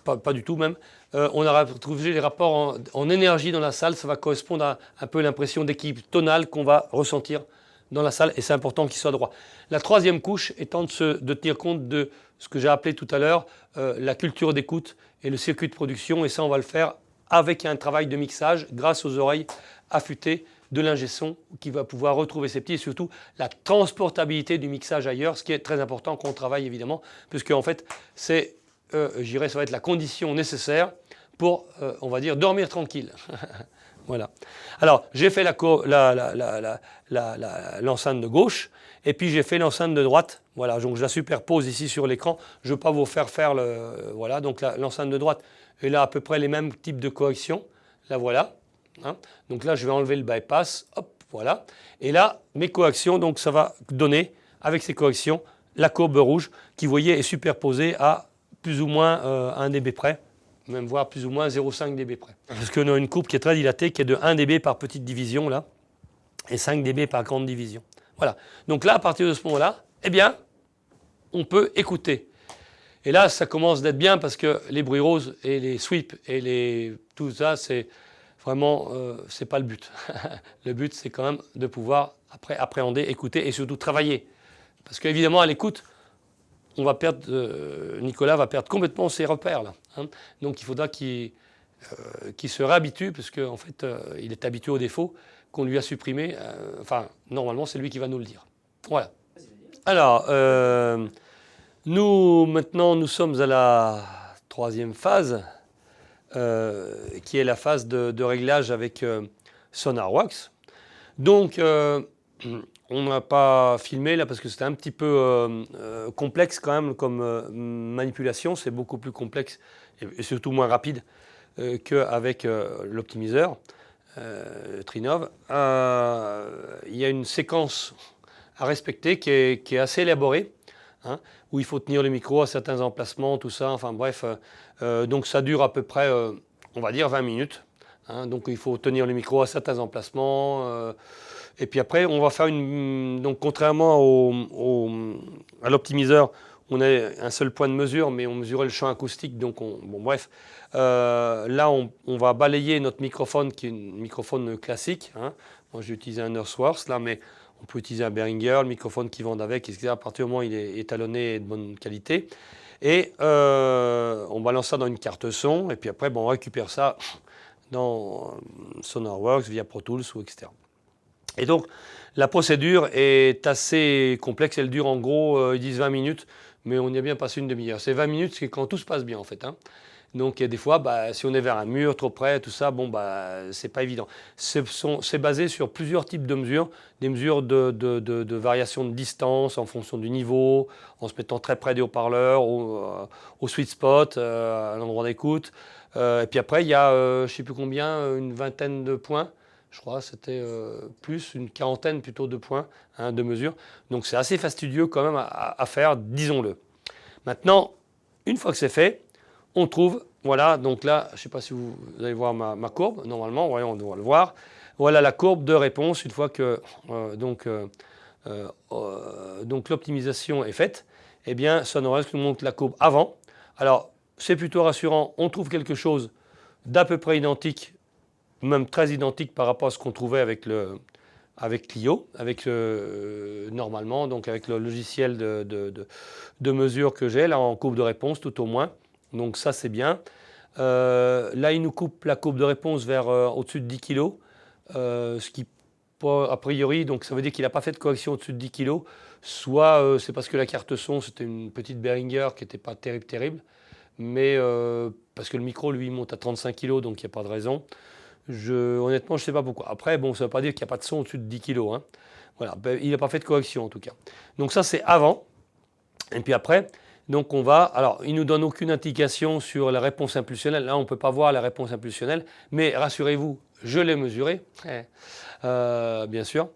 pas du tout même. On a retrouvé les rapports en énergie dans la salle, ça va correspondre à un peu l'impression d'équilibre tonal qu'on va ressentir dans la salle, et c'est important qu'il soit droit. La troisième couche étant de tenir compte de ce que j'ai appelé tout à l'heure la culture d'écoute et le circuit de production, et ça on va le faire avec un travail de mixage grâce aux oreilles affûtées de l'ingé son qui va pouvoir retrouver ses petits, et surtout la transportabilité du mixage ailleurs, ce qui est très important quand on travaille évidemment, puisque en fait c'est, je dirais, ça va être la condition nécessaire pour, on va dire, dormir tranquille. Voilà. Alors, j'ai fait l'enceinte de gauche, et puis j'ai fait l'enceinte de droite. Voilà, donc je la superpose ici sur l'écran. Je ne veux pas vous faire voilà, donc l'enceinte de droite, elle a à peu près les mêmes types de corrections. la voilà. Hein. Donc là, je vais enlever le bypass, hop, voilà. Et là, mes coactions, donc ça va donner, avec ces coactions, la courbe rouge qui, vous voyez, est superposée à plus ou moins 1 dB près, même voire plus ou moins 0,5 dB près. Parce qu'on a une courbe qui est très dilatée, qui est de 1 dB par petite division, là, et 5 dB par grande division. Voilà. Donc là, à partir de ce moment-là, eh bien, on peut écouter. Et là, ça commence d'être bien parce que les bruits roses et les sweeps et tout ça, c'est vraiment, c'est pas le but. Le but, c'est quand même de pouvoir après appréhender, écouter et surtout travailler. Parce qu'évidemment, à l'écoute, on va perdre, Nicolas va perdre complètement ses repères là. Hein. Donc il faudra qu'il se réhabitue parce qu'en fait, il est habitué au défaut qu'on lui a supprimé. Enfin, normalement, c'est lui qui va nous le dire. Voilà. Alors, maintenant, nous sommes à la 3e phase, qui est la phase de réglage avec SonarWorks. Donc, on n'a pas filmé là parce que c'était un petit peu complexe quand même comme manipulation. C'est beaucoup plus complexe et surtout moins rapide qu'avec l'optimiseur Trinov. Il y a une séquence à respecter qui est assez élaborée. Hein, où il faut tenir le micro à certains emplacements, tout ça, enfin bref. Donc ça dure à peu près, on va dire, 20 minutes. Hein, donc il faut tenir le micro à certains emplacements. Et puis après, on va faire donc contrairement à l'optimiseur, on a un seul point de mesure, mais on mesurait le champ acoustique. Donc bon bref. Là, on va balayer notre microphone, qui est un microphone classique. Hein. Moi, j'ai utilisé un Earthworks, là, mais on peut utiliser un Behringer, le microphone qui vend avec, etc. À partir du moment où il est étalonné et de bonne qualité. Et on balance ça dans une carte son. Et puis après, on récupère ça dans SonarWorks via Pro Tools ou etc. Et donc, la procédure est assez complexe. Elle dure en gros, ils disent 20 minutes, mais on y a bien passé une demi-heure. C'est 20 minutes, c'est quand tout se passe bien en fait. Hein. Donc il y a des fois, si on est vers un mur, trop près, tout ça, c'est pas évident. C'est basé sur plusieurs types de mesures, des mesures de variation de distance en fonction du niveau, en se mettant très près des haut-parleurs, au sweet spot, à l'endroit d'écoute. Et puis après, il y a, je ne sais plus combien, une vingtaine de points. Je crois c'était plus, une quarantaine plutôt de points de mesure. Donc c'est assez fastidieux quand même à faire, disons-le. Maintenant, une fois que c'est fait, on trouve, voilà, donc là, je ne sais pas si vous allez voir ma courbe, normalement, voyons, on doit le voir. Voilà la courbe de réponse une fois que donc l'optimisation est faite. Eh bien, SonarWorks nous montre la courbe avant. Alors, c'est plutôt rassurant, on trouve quelque chose d'à peu près identique, même très identique par rapport à ce qu'on trouvait avec Clio, normalement, donc avec le logiciel de mesure que j'ai, là, en courbe de réponse, tout au moins. Donc ça, c'est bien. Là, il nous coupe la courbe de réponse vers au-dessus de 10 kg, ce qui, a priori, donc ça veut dire qu'il n'a pas fait de correction au-dessus de 10 kg. Soit c'est parce que la carte son, c'était une petite Behringer qui n'était pas terrible, mais parce que le micro, lui, monte à 35 kg, donc il n'y a pas de raison. Honnêtement, je ne sais pas pourquoi. Après, ça ne veut pas dire qu'il n'y a pas de son au-dessus de 10 kg. Hein. Voilà, il n'a pas fait de correction, en tout cas. Donc ça, c'est avant. Et puis après... Donc on va, alors il ne nous donne aucune indication sur la réponse impulsionnelle, là on ne peut pas voir la réponse impulsionnelle, mais rassurez-vous, je l'ai mesurée, bien sûr.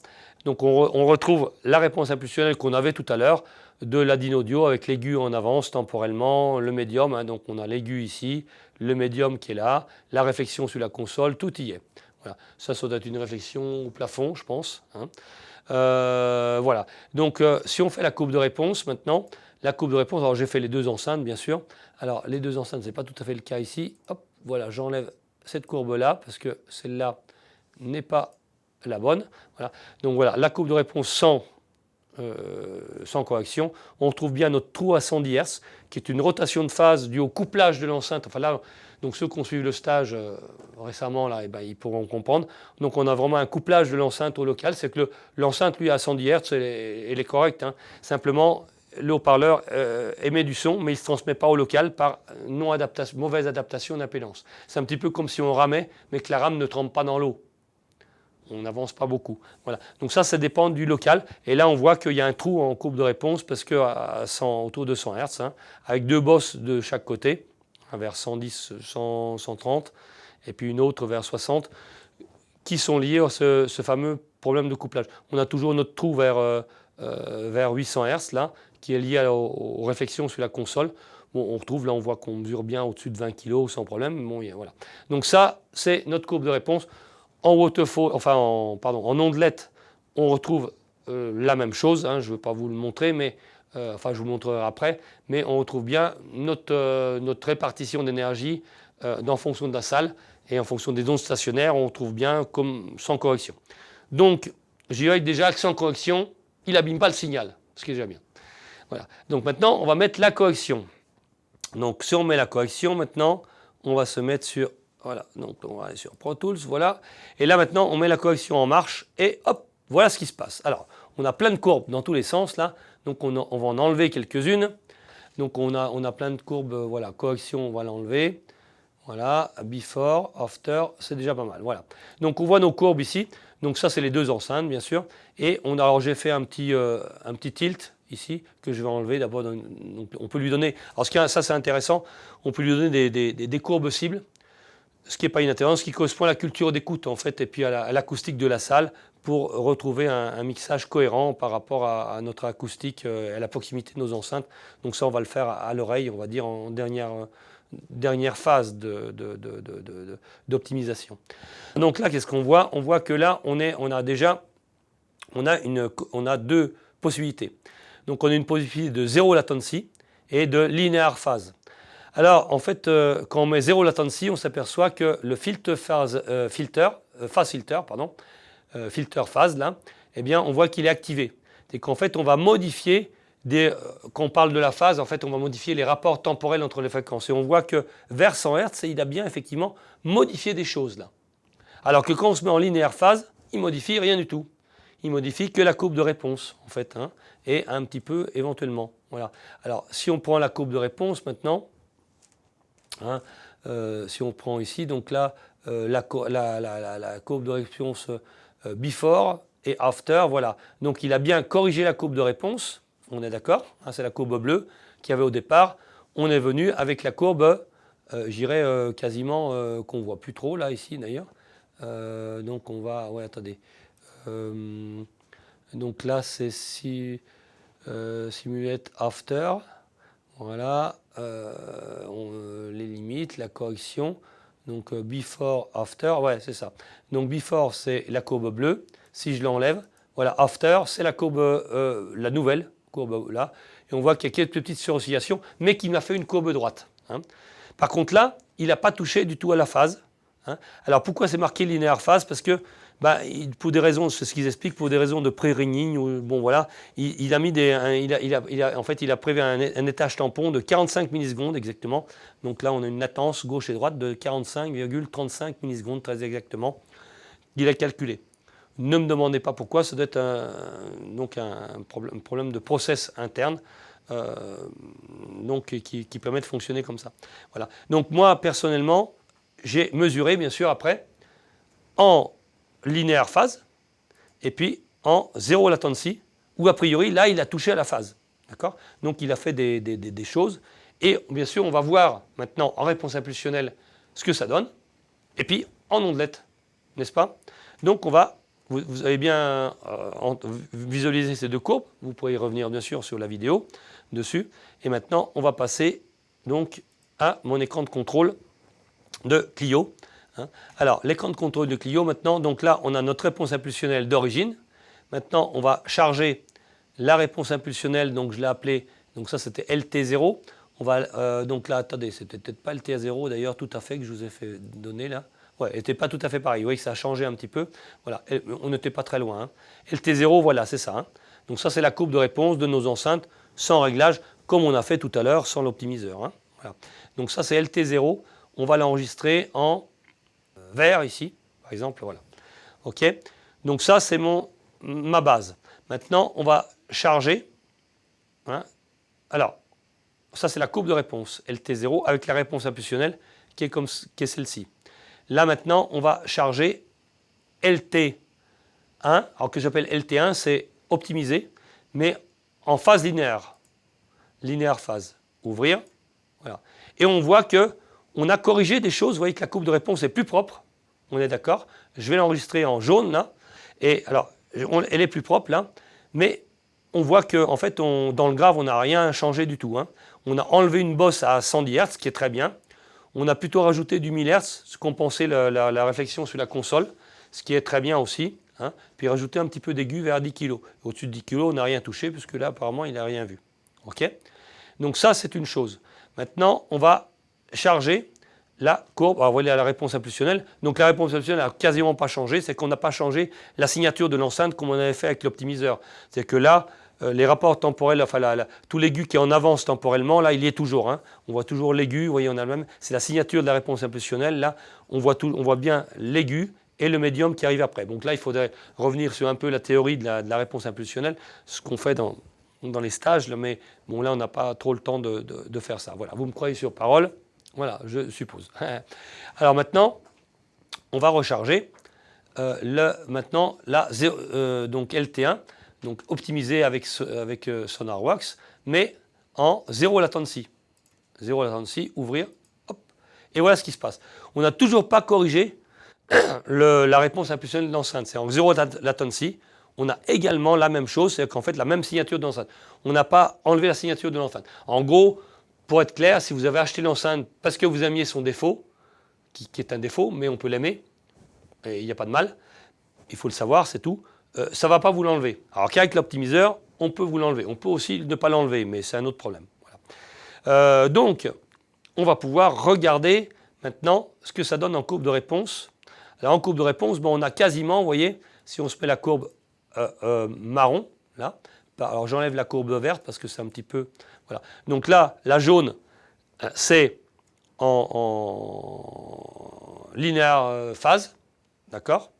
Donc on retrouve la réponse impulsionnelle qu'on avait tout à l'heure de la DIN Audio avec l'aigu en avance temporellement, le médium, hein, donc on a l'aigu ici, le médium qui est là, la réflexion sur la console, tout y est. Voilà. Ça doit être une réflexion au plafond, je pense. Hein. Voilà. Donc si on fait la courbe de réponse maintenant, la courbe de réponse, alors j'ai fait les deux enceintes, bien sûr. Alors, les deux enceintes, ce n'est pas tout à fait le cas ici. Hop, voilà, j'enlève cette courbe-là, parce que celle-là n'est pas la bonne. Voilà. Donc voilà, la courbe de réponse sans correction. On retrouve bien notre trou à 110 Hz, qui est une rotation de phase due au couplage de l'enceinte. Enfin là, donc ceux qui ont suivi le stage récemment, là, ils pourront comprendre. Donc on a vraiment un couplage de l'enceinte au local. C'est que l'enceinte, lui, à 110 Hz, elle est correcte. Hein. Simplement, le haut-parleur émet du son, mais il ne se transmet pas au local par mauvaise adaptation d'impédance. C'est un petit peu comme si on ramait, mais que la rame ne trempe pas dans l'eau. On n'avance pas beaucoup. Voilà. Donc ça dépend du local. Et là, on voit qu'il y a un trou en courbe de réponse, parce que autour de 100 Hz, hein, avec deux bosses de chaque côté, vers 110, 100, 130. et puis une autre vers 60, qui sont liées à ce fameux problème de couplage. On a toujours notre trou vers 800 Hz, là, qui est lié aux réflexions sur la console. Bon, on retrouve, là, on voit qu'on mesure bien au-dessus de 20 kg sans problème. Bon, voilà. Donc ça, c'est notre courbe de réponse. En waterfall, en ondelette, on retrouve la même chose. Hein, je ne veux pas vous le montrer, mais je vous le montrerai après. Mais on retrouve bien notre répartition d'énergie en fonction de la salle et en fonction des ondes stationnaires, on retrouve bien comme sans correction. Donc, je dirais déjà que sans correction, il n'abîme pas le signal, ce qui est déjà bien. Voilà. Donc maintenant, on va mettre la correction. Donc, si on met la correction, maintenant, on va se mettre sur, voilà, donc on va aller sur Pro Tools, voilà. Et là, maintenant, on met la correction en marche et hop, voilà ce qui se passe. Alors, on a plein de courbes dans tous les sens, là. Donc, on va en enlever quelques-unes. Donc, on a plein de courbes, voilà, correction, on va l'enlever. Voilà, before, after, c'est déjà pas mal. Voilà. Donc on voit nos courbes ici. Donc ça, c'est les deux enceintes, bien sûr. Et alors j'ai fait un petit tilt ici que je vais enlever d'abord. Donc on peut lui donner. Alors ça, c'est intéressant. On peut lui donner des courbes cibles, ce qui n'est pas inintéressant, ce qui correspond à la culture d'écoute en fait, et puis à l'acoustique de la salle pour retrouver un mixage cohérent par rapport à notre acoustique, à la proximité de nos enceintes. Donc ça, on va le faire à l'oreille, on va dire en dernière phase d'optimisation. Donc là, qu'est-ce qu'on voit? On voit que là, on a deux possibilités. Donc on a une possibilité de zéro latency et de linear phase. Alors en fait, quand on met zéro latency, on s'aperçoit que le filter phase là, eh bien, on voit qu'il est activé. C'est qu'en fait, on va modifier quand on parle de la phase, en fait, on va modifier les rapports temporels entre les fréquences. Et on voit que vers 100 Hz, il a bien effectivement modifié des choses là. Alors que quand on se met en linéaire phase, il modifie rien du tout. Il modifie que la courbe de réponse, en fait, hein, et un petit peu éventuellement. Voilà. Alors, si on prend la courbe de réponse maintenant, hein, si on prend ici, donc là, la courbe de réponse before et after, voilà. Donc, il a bien corrigé la courbe de réponse. On est d'accord, hein, c'est la courbe bleue qu'il y avait au départ. On est venu avec la courbe, j'irais quasiment, qu'on ne voit plus trop là, ici d'ailleurs. Donc on va, ouais, attendez. Donc là, c'est simulate after. Voilà, les limites, la correction. Donc before, after, ouais, c'est ça. Donc before, c'est la courbe bleue. Si je l'enlève, voilà, after, c'est la courbe, la nouvelle courbe là, et on voit qu'il y a quelques petites suroscillations, mais qu'il m'a fait une courbe droite. Hein. Par contre là, il n'a pas touché du tout à la phase. Hein. Alors pourquoi c'est marqué linéaire phase? Parce que, pour des raisons, c'est ce qu'ils expliquent, pour des raisons de pré-ringing, bon voilà, il a mis en fait, il a prévu un étage tampon de 45 millisecondes exactement. Donc là, on a une latence gauche et droite de 45,35 millisecondes très exactement. Il a calculé. Ne me demandez pas pourquoi, ça doit être un problème de process interne qui permet de fonctionner comme ça. Voilà. Donc moi, personnellement, j'ai mesuré, bien sûr, après, en linéaire phase et puis en zéro latency, où a priori, là, il a touché à la phase. D'accord ? Donc il a fait des choses. Et bien sûr, on va voir maintenant en réponse impulsionnelle ce que ça donne. Et puis en ondelette, n'est-ce pas ? Donc vous avez bien visualisé ces deux courbes. Vous pourrez y revenir bien sûr sur la vidéo dessus. Et maintenant, on va passer donc à mon écran de contrôle de Clio. Alors, l'écran de contrôle de Clio, maintenant, donc là, on a notre réponse impulsionnelle d'origine. Maintenant, on va charger la réponse impulsionnelle, donc je l'ai appelée, donc ça c'était LT0. On va, donc là, attendez, c'était peut-être pas LT0 d'ailleurs, tout à fait, que je vous ai fait donner là. Ouais, elle n'était pas tout à fait pareil. Vous voyez que ça a changé un petit peu. Voilà, on n'était pas très loin. Hein. LT0, voilà, c'est ça. Hein. Donc ça, c'est la courbe de réponse de nos enceintes sans réglage, comme on a fait tout à l'heure sans l'optimiseur. Hein. Voilà. Donc ça, c'est LT0. On va l'enregistrer en vert ici, par exemple. Voilà. OK. Donc ça, c'est ma base. Maintenant, on va charger. Hein. Alors, ça, c'est la courbe de réponse LT0 avec la réponse impulsionnelle qui est celle-ci. Là, maintenant, on va charger LT1. Alors que j'appelle LT1, c'est optimisé, mais en phase linéaire. Linéaire phase. Ouvrir. Voilà. Et on voit que on a corrigé des choses. Vous voyez que la courbe de réponse est plus propre. On est d'accord. Je vais l'enregistrer en jaune là. Et alors, elle est plus propre là. Mais on voit qu'en en fait, dans le graphe, on n'a rien changé du tout. Hein. On a enlevé une bosse à 110 Hz, ce qui est très bien. On a plutôt rajouté du 1000 Hz, ce compenser la réflexion sur la console, ce qui est très bien aussi. Hein. Puis rajouter un petit peu d'aigu vers 10 kg. Au-dessus de 10 kg, on n'a rien touché, puisque là, apparemment, il n'a rien vu. OK ? Donc ça, c'est une chose. Maintenant, on va charger la courbe. Alors, vous voyez la réponse impulsionnelle. Donc la réponse impulsionnelle n'a quasiment pas changé. C'est qu'on n'a pas changé la signature de l'enceinte comme on avait fait avec l'optimiseur. C'est que là, les rapports temporels, enfin tout l'aigu qui est en avance temporellement, là, il y est toujours. Hein. On voit toujours l'aigu, vous voyez, on a le même. C'est la signature de la réponse impulsionnelle. Là, on voit bien l'aigu et le médium qui arrive après. Donc là, il faudrait revenir sur un peu la théorie de la réponse impulsionnelle, ce qu'on fait dans les stages, là, mais bon, là, on n'a pas trop le temps de faire ça. Voilà, vous me croyez sur parole. Voilà, je suppose. Alors maintenant, on va recharger maintenant donc LT1, donc optimisé avec SonarWorks, mais en 0 latency. 0 latency, ouvrir, hop. Et voilà ce qui se passe. On n'a toujours pas corrigé la réponse impulsionnelle de l'enceinte. C'est en 0 latency. On a également la même chose, c'est qu'en fait la même signature de l'enceinte. On n'a pas enlevé la signature de l'enceinte. En gros, pour être clair, si vous avez acheté l'enceinte parce que vous aimiez son défaut, qui est un défaut, mais on peut l'aimer, et il n'y a pas de mal, il faut le savoir, c'est tout, ça ne va pas vous l'enlever. Alors qu'avec l'optimiseur, on peut vous l'enlever. On peut aussi ne pas l'enlever, mais c'est un autre problème. Voilà. Donc, on va pouvoir regarder maintenant ce que ça donne en courbe de réponse. Alors en courbe de réponse, bon, on a quasiment, vous voyez, si on se met la courbe marron, là, alors j'enlève la courbe verte parce que c'est un petit peu... Voilà. Donc là, la jaune, c'est en linéaire phase, d'accord.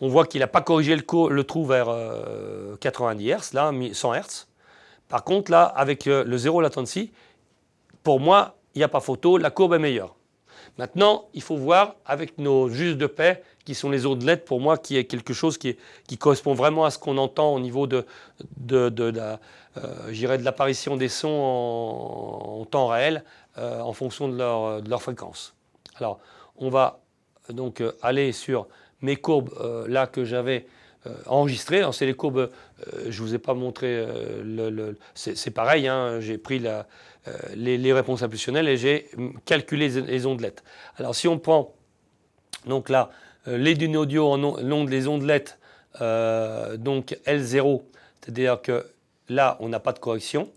On voit qu'il n'a pas corrigé le trou vers 90 Hz, là, 100 Hz. Par contre, là, avec le 0 latency, pour moi, il n'y a pas photo, la courbe est meilleure. Maintenant, il faut voir avec nos justes de paix, qui sont les ondelettes, pour moi, qui est quelque chose qui correspond vraiment à ce qu'on entend au niveau de l'apparition des sons en temps réel, en fonction de leur fréquence. Alors, on va donc aller sur mes courbes là que j'avais enregistrées. Alors, c'est les courbes, je ne vous ai pas montré, c'est pareil, hein, j'ai pris les réponses impulsionnelles et j'ai calculé les ondelettes. Alors, si on prend donc là, les d'une audio les ondelettes, donc L0, c'est-à-dire que là, on n'a pas de correction.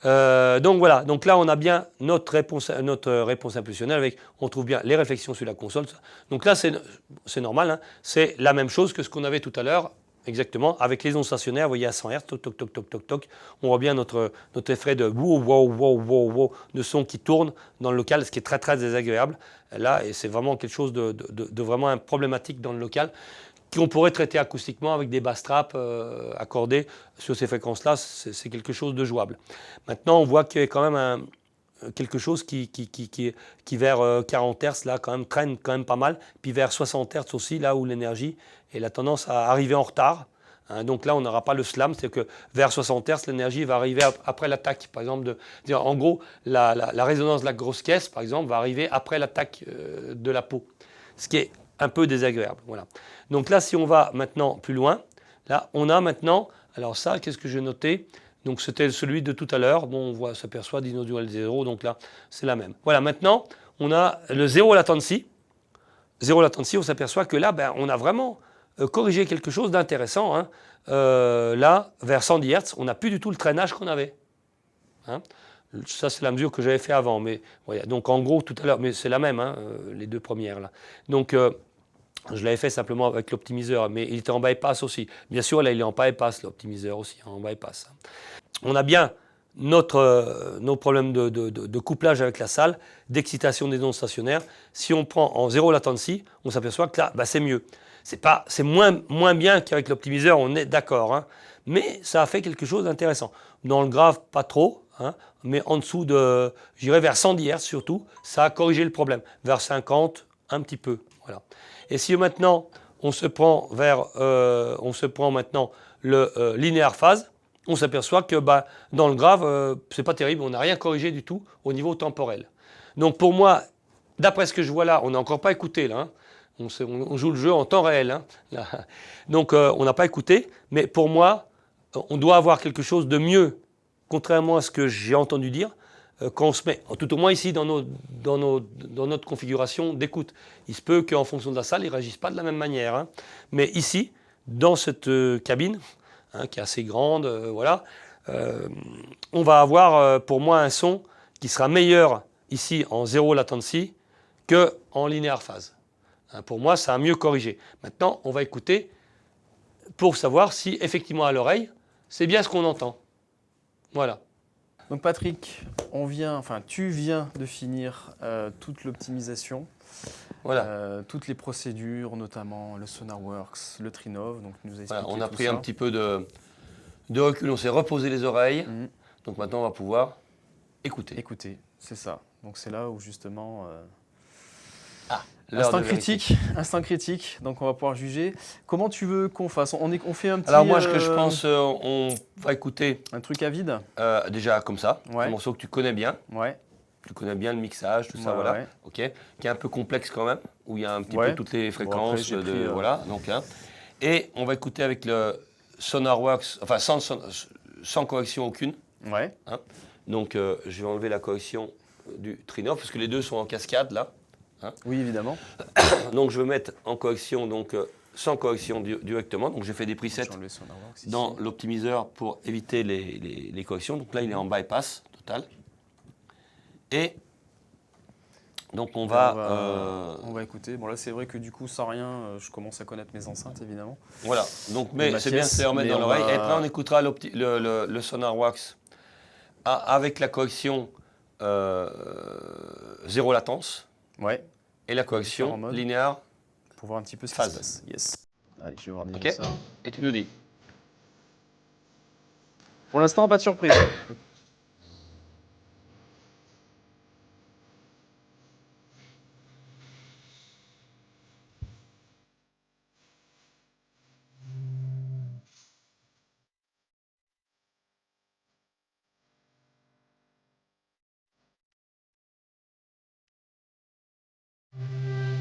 Donc voilà, donc là on a bien notre réponse impulsionnelle avec, on trouve bien les réflexions sur la console. Donc là c'est normal, hein, c'est la même chose que ce qu'on avait tout à l'heure, exactement, avec les ondes stationnaires, vous voyez à 100 Hz, toc toc toc toc toc toc, on voit bien notre effet de wow wow wow wow wow de son qui tourne dans le local, ce qui est très très désagréable. Là, et c'est vraiment quelque chose de vraiment problématique dans le local, qu'on pourrait traiter acoustiquement avec des bass traps accordés sur ces fréquences-là, c'est quelque chose de jouable. Maintenant, on voit qu'il y a quand même quelque chose qui vers 40 Hz là, quand même, traîne quand même pas mal, puis vers 60 Hz aussi, là où l'énergie a la tendance à arriver en retard. Hein, donc là, on n'aura pas le slam, c'est que vers 60 Hz, l'énergie va arriver après l'attaque. Par exemple, en gros, la résonance de la grosse caisse, par exemple, va arriver après l'attaque de la peau. Ce qui est un peu désagréable. Voilà. Donc là, si on va maintenant plus loin, là, on a maintenant, alors ça, qu'est-ce que j'ai noté? Donc c'était celui de tout à l'heure. Bon, on s'aperçoit d'Inodual 0, donc là, c'est la même. Voilà, maintenant, on a le 0 latency. 0 latency, on s'aperçoit que là, ben, on a vraiment corrigé quelque chose d'intéressant. Hein. Là, vers 110 Hz, on n'a plus du tout le traînage qu'on avait. Hein. Ça, c'est la mesure que j'avais fait avant. Mais, voilà. Donc, en gros, tout à l'heure, mais c'est la même, hein, les deux premières. Là. Donc, je l'avais fait simplement avec l'optimiseur, mais il était en bypass aussi. Bien sûr, là, il est en bypass, l'optimiseur aussi, en bypass. On a bien nos problèmes de couplage avec la salle, d'excitation des ondes stationnaires. Si on prend en 0 latency, on s'aperçoit que là, bah, c'est mieux. C'est moins bien qu'avec l'optimiseur, on est d'accord. Hein, mais ça a fait quelque chose d'intéressant. Dans le grave, pas trop. Hein, mais en dessous de, j'irais vers 110 Hz surtout, ça a corrigé le problème. Vers 50, un petit peu. Voilà. Et si maintenant on se prend maintenant le linéaire phase, on s'aperçoit que bah, dans le grave, c'est pas terrible, on n'a rien corrigé du tout au niveau temporel. Donc pour moi, d'après ce que je vois là, on n'a encore pas écouté là. Hein. On joue le jeu en temps réel. Hein, là. Donc on n'a pas écouté, mais pour moi, on doit avoir quelque chose de mieux, contrairement à ce que j'ai entendu dire, quand on se met, tout au moins ici dans notre configuration d'écoute. Il se peut qu'en fonction de la salle, ils ne réagissent pas de la même manière. Hein. Mais ici, dans cette cabine, hein, qui est assez grande, voilà, on va avoir pour moi un son qui sera meilleur ici en zéro latency qu'en linéaire phase. Hein, pour moi, ça a mieux corrigé. Maintenant, on va écouter pour savoir si effectivement à l'oreille, c'est bien ce qu'on entend. Voilà. Donc Patrick, tu viens de finir toute l'optimisation, Voilà. toutes les procédures, notamment le SonarWorks, le Trinov. Donc tu nous as expliqué Voilà, on a tout pris ça. un petit peu de recul, on s'est reposé les oreilles. Donc maintenant, on va pouvoir écouter. Écoutez, c'est ça. Donc c'est là où justement... L'heure Instinct critique, donc on va pouvoir juger. Comment tu veux qu'on fasse? On fait un petit... Alors moi, ce que je pense, on va écouter un truc à vide. déjà comme ça, Ouais. un morceau que tu connais bien. Ouais. Tu connais bien le mixage, tout ça, voilà. Ouais. Ok. Qui est un peu complexe quand même, où il y a un petit Ouais. peu toutes les fréquences. Bon, après, j'ai pris, voilà. Donc, hein. Et on va écouter avec le SonarWorks, enfin sans correction aucune. Ouais. Hein. Donc je vais enlever la correction du Trinov, parce que les deux sont en cascade là. Hein. Oui, évidemment. Donc je vais mettre en correction, donc sans correction directement. Donc j'ai fait des presets dans l'optimiseur pour éviter les corrections. Donc là il est en bypass total. Et donc on va écouter. Bon là c'est vrai que du coup sans rien, je commence à connaître mes enceintes évidemment. Voilà. Donc mais c'est bien de se les remettre dans l'oreille. Et après on écoutera le SonarWorks avec la correction zéro latence. Ouais. Et la correction linéaire. Pour voir un petit peu ce qui se passe. Yes. Allez, je vais voir déjà ça. Et tu nous dis. Pour l'instant, pas de surprise.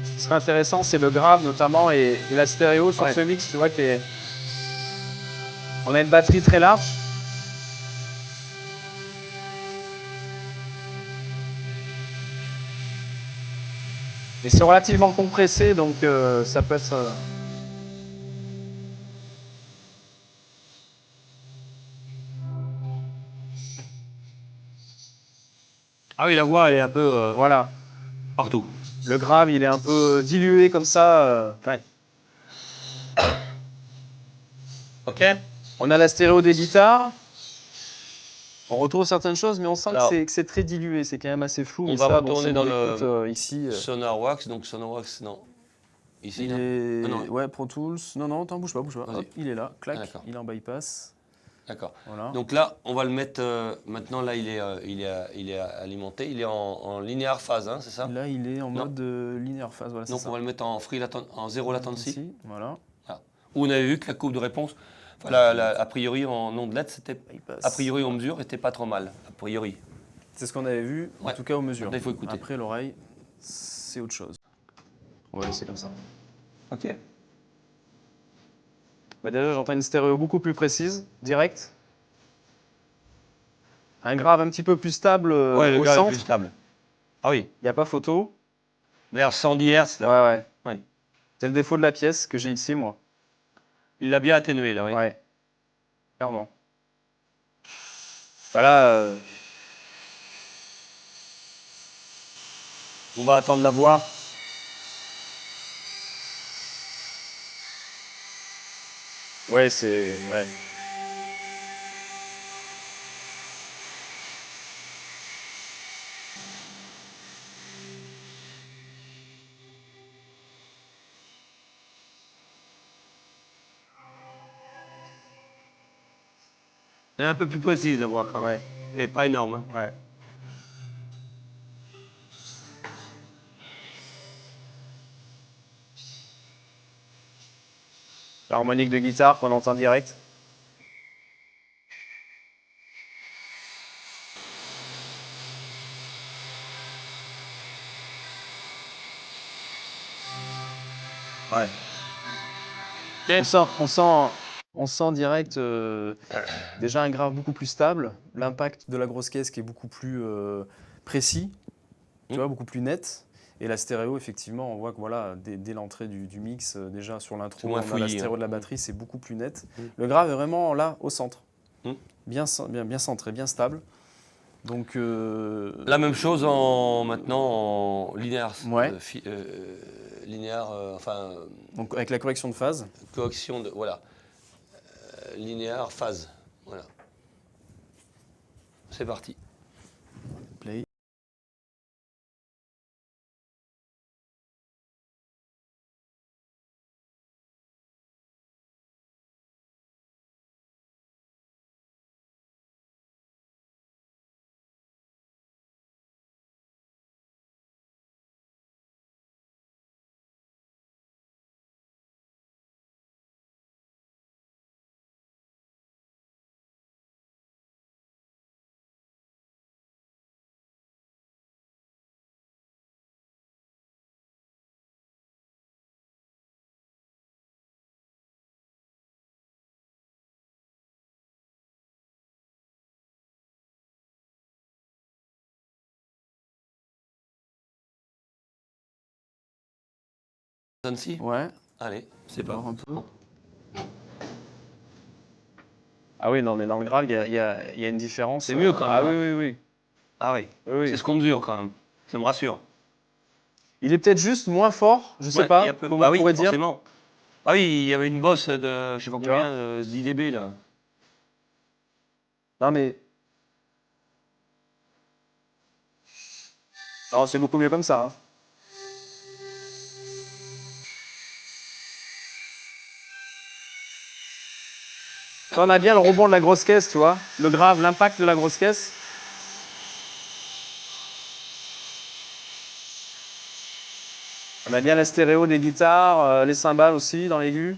Ce qui serait intéressant, c'est le grave notamment et la stéréo sur ce mix. Tu vois on a une batterie très large. Et c'est relativement compressé, donc ça peut être... Ah oui, la voix elle est un peu Voilà. partout. Le grave, il est un peu dilué comme ça. Ouais. Ok. On a la stéréo des guitares. On retrouve certaines choses, mais on sent que c'est très dilué. C'est quand même assez flou. On va retourner dans le ici. SonarWorks. Donc SonarWorks, non. Ici, là. Non. Ouais, Pro Tools. Non, attends, bouge pas. Hop, il est là. Clac. Il est en bypass. D'accord. Voilà. Donc là, on va le mettre. Maintenant, là, il est alimenté. Il est en linéaire phase, hein, c'est ça? Là, il est en mode linéaire phase. Voilà, donc, on va le mettre en zéro latency. Voilà. Où on avait vu que la courbe de réponse, a priori, en ondes LED, c'était. A priori, aux mesures, était pas trop mal. A priori. C'est ce qu'on avait vu, en tout cas aux mesures. Il faut écouter. Après, l'oreille, c'est autre chose. On va laisser comme ça. Ok. Bah déjà, j'entends une stéréo beaucoup plus précise, directe. Un grave un petit peu plus stable le au grave centre. Plus stable. Ah oui. Il n'y a pas photo. Vers 110 Hz. Là. Ouais. C'est le défaut de la pièce que j'ai ici, moi. Il l'a bien atténué, là, oui. Ouais. Clairement. Voilà. On va attendre la voix. Ouais, c'est... Ouais. C'est un peu plus précis, la voix, quand même. Et pas énorme. Hein. Ouais. L'harmonique de guitare qu'on entend direct. Ouais. On sent direct déjà un grave beaucoup plus stable, l'impact de la grosse caisse qui est beaucoup plus précis, tu vois, beaucoup plus net. Et la stéréo, effectivement, on voit que voilà, dès l'entrée du mix, déjà sur l'intro, on a la stéréo de la batterie, c'est beaucoup plus net. Le grave est vraiment là, au centre, bien centré, bien stable. Donc, la même chose maintenant en linéaire, donc avec la correction de phase. Correction de voilà, linéaire phase, voilà. C'est parti. Play. Ouais. Allez, c'est pas. Un peu. Ah oui, non, mais dans le grave, il y a une différence. C'est mieux quand même. Ah oui, oui, oui. Ah oui. Oui. C'est ce qu'on mesure quand même. Ça me rassure. Il est peut-être juste moins fort, je sais pas. Comment on pourrait dire. Forcément. Ah oui, il y avait une bosse de, je sais pas combien, 10 dB là. Non, mais. Non, c'est beaucoup mieux comme ça. Hein. On a bien le rebond de la grosse caisse, tu vois. Le grave, l'impact de la grosse caisse. On a bien la stéréo des guitares, les cymbales aussi dans l'aigu.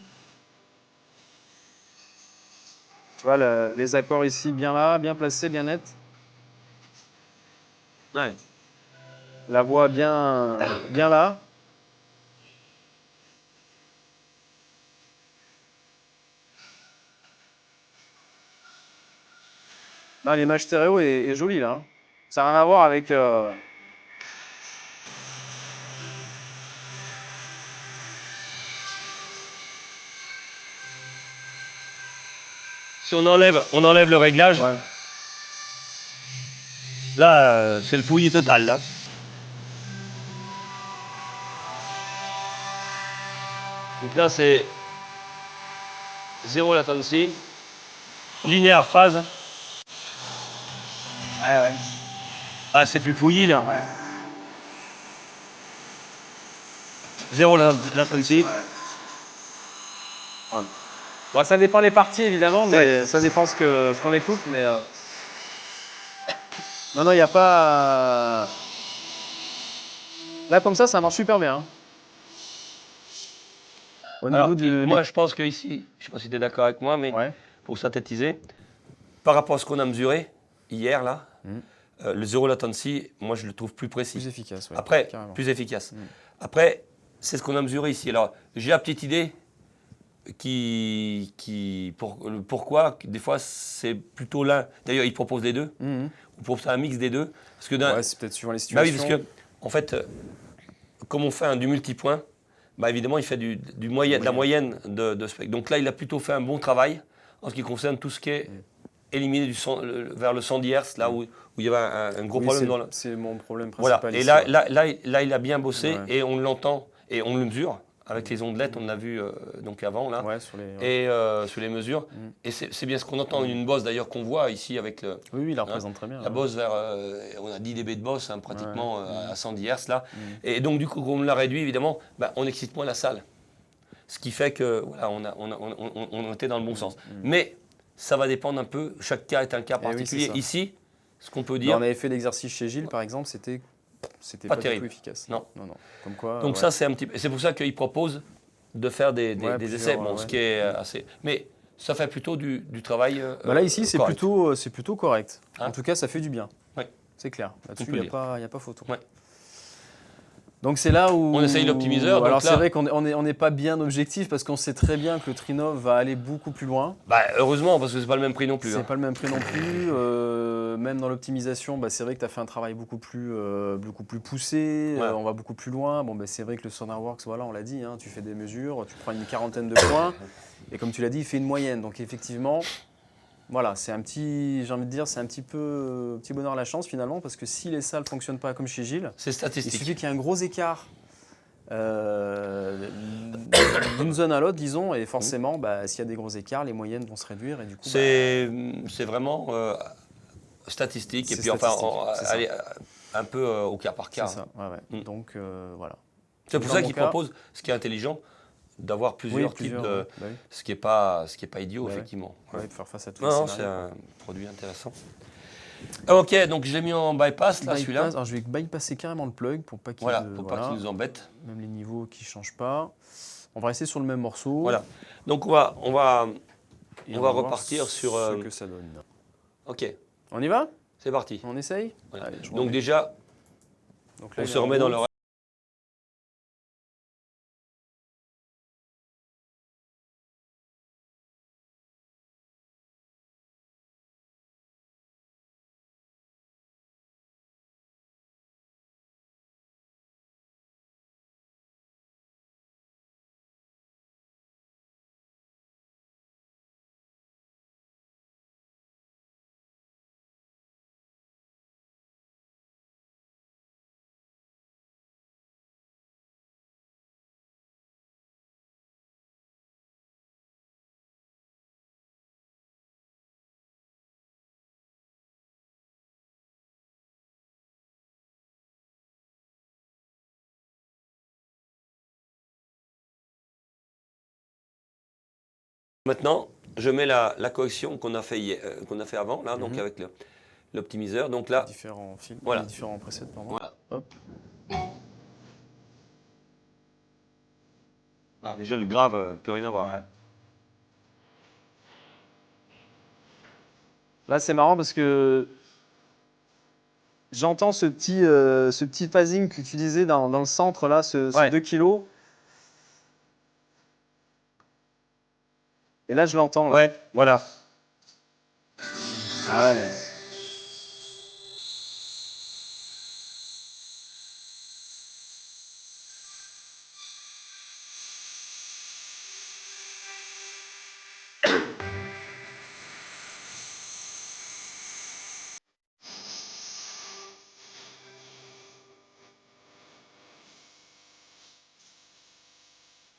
Tu vois, les accords ici bien là, bien placés, bien nets. Ouais. La voix bien là. Non, l'image stéréo est jolie là. Hein. Ça n'a rien à voir avec. Si on enlève le réglage. Ouais. Là, c'est le fouillis total là. Donc là, c'est 0 latency, linéaire phase. Ouais. Ah, c'est plus fouillis là. Ouais. 0 latency. Ouais. Bon, ça dépend des parties évidemment, mais ça dépend ce qu'on écoute. Mais non, il n'y a pas. Là, comme ça marche super bien. Hein. Au Alors, niveau de. moi, je pense que ici, je sais pas si tu es d'accord avec moi, mais Ouais. pour synthétiser, par rapport à ce qu'on a mesuré hier là, le 0 latency, moi, je le trouve plus précis. Plus efficace, ouais. Après, Carrément. plus efficace. Après, c'est ce qu'on a mesuré ici. Alors, j'ai la petite idée pourquoi des fois c'est plutôt l'un. D'ailleurs, ils proposent les deux. On propose un mix des deux. Parce que Ouais, c'est peut-être suivant les bah situations. oui, parce que en fait, comme on fait du multipoint, bah évidemment, il fait de la moyenne de spectre. Donc là, il a plutôt fait un bon travail en ce qui concerne tout ce qui est éliminé vers le 110 Hz, là où il y avait un gros problème dans le. C'est mon problème Voilà. principal. Et ici, là, il a bien bossé et on l'entend et on le mesure. Avec les ondelettes, on l'a vu donc avant là, ouais, sur les, et sur les mesures. Et c'est bien ce qu'on entend, une bosse d'ailleurs qu'on voit ici avec le. Oui, il la représente très bien. La bosse vers, on a 10 dB de bosse pratiquement à 110 Hz là. Et donc du coup, comme on l'a réduit évidemment, bah, on excite moins la salle. Ce qui fait que voilà, on était dans le bon sens. Mais ça va dépendre un peu. Chaque cas est un cas particulier. Oui, ici, ce qu'on peut dire. On avait fait l'exercice chez Gilles par exemple, c'était pas terrible. du tout efficace. Non. Comme quoi, donc ça, c'est un petit. C'est pour ça qu'ils proposent de faire des essais. Bon, ce qui est assez. Mais ça fait plutôt du travail. Là ici, c'est plutôt correct. Hein? En tout cas, ça fait du bien. Ouais. C'est clair. Là-dessus, il n'y a pas photo. Ouais. Donc c'est là où… On essaye l'optimiseur, donc Alors là- c'est vrai qu'on n'est pas bien objectif parce qu'on sait très bien que le Trinov va aller beaucoup plus loin. Bah, heureusement, parce que c'est pas le même prix non plus. C'est hein. pas le même prix non plus. Même dans l'optimisation, c'est vrai que tu as fait un travail beaucoup plus poussé. Ouais. On va beaucoup plus loin. Bon, c'est vrai que le SonarWorks, voilà, on l'a dit, hein, tu fais des mesures, tu prends une quarantaine de points. Et comme tu l'as dit, il fait une moyenne. Donc effectivement, voilà, c'est un petit, j'ai envie de dire, c'est un petit bonheur à la chance finalement, parce que si les salles ne fonctionnent pas comme chez Gilles, C'est il statistique. suffit qu'il y ait un gros écart d'une zone à l'autre, disons, et forcément, s'il y a des gros écarts, les moyennes vont se réduire et du coup, C'est vraiment statistique. Et C'est puis enfin, statistique, c'est ça. aller un peu au cas par cas. c'est ça. Ouais, ouais. Mm. Donc voilà. C'est pour Dans ça mon qu'ils cas- proposent, ce qui est intelligent, d'avoir plusieurs types de… ouais. Bah oui. Ce qui est pas idiot, Bah oui. effectivement. Ouais, pour faire face à tout Non, le c'est scénario. un produit intéressant. Ok, donc je l'ai mis en bypass, là, Bypass, celui-là. alors je vais bypasser carrément le plug pour pas qu'il Voilà, pour pas qu'il nous embête. même les niveaux qui ne changent pas. On va rester sur le même morceau. Voilà. Donc on va Et on va voir repartir sur… ce que ça donne. Ok, On y va? c'est parti. On essaye? Voilà. Allez, je Donc remets. déjà, Donc là, on il se est en remet dans haut. le… Maintenant, je mets la correction qu'on a fait avant, là, donc avec l'optimiseur. Donc là, Différents films, Voilà. les différents presets, pardon. voilà. Hop. Ah, déjà le grave, peut rien avoir. Là, c'est marrant parce que j'entends ce petit phasing que tu disais dans le centre, là, ce Ouais. 2 kilos. Et là, je l'entends. Là. Ouais, voilà. Ah ouais.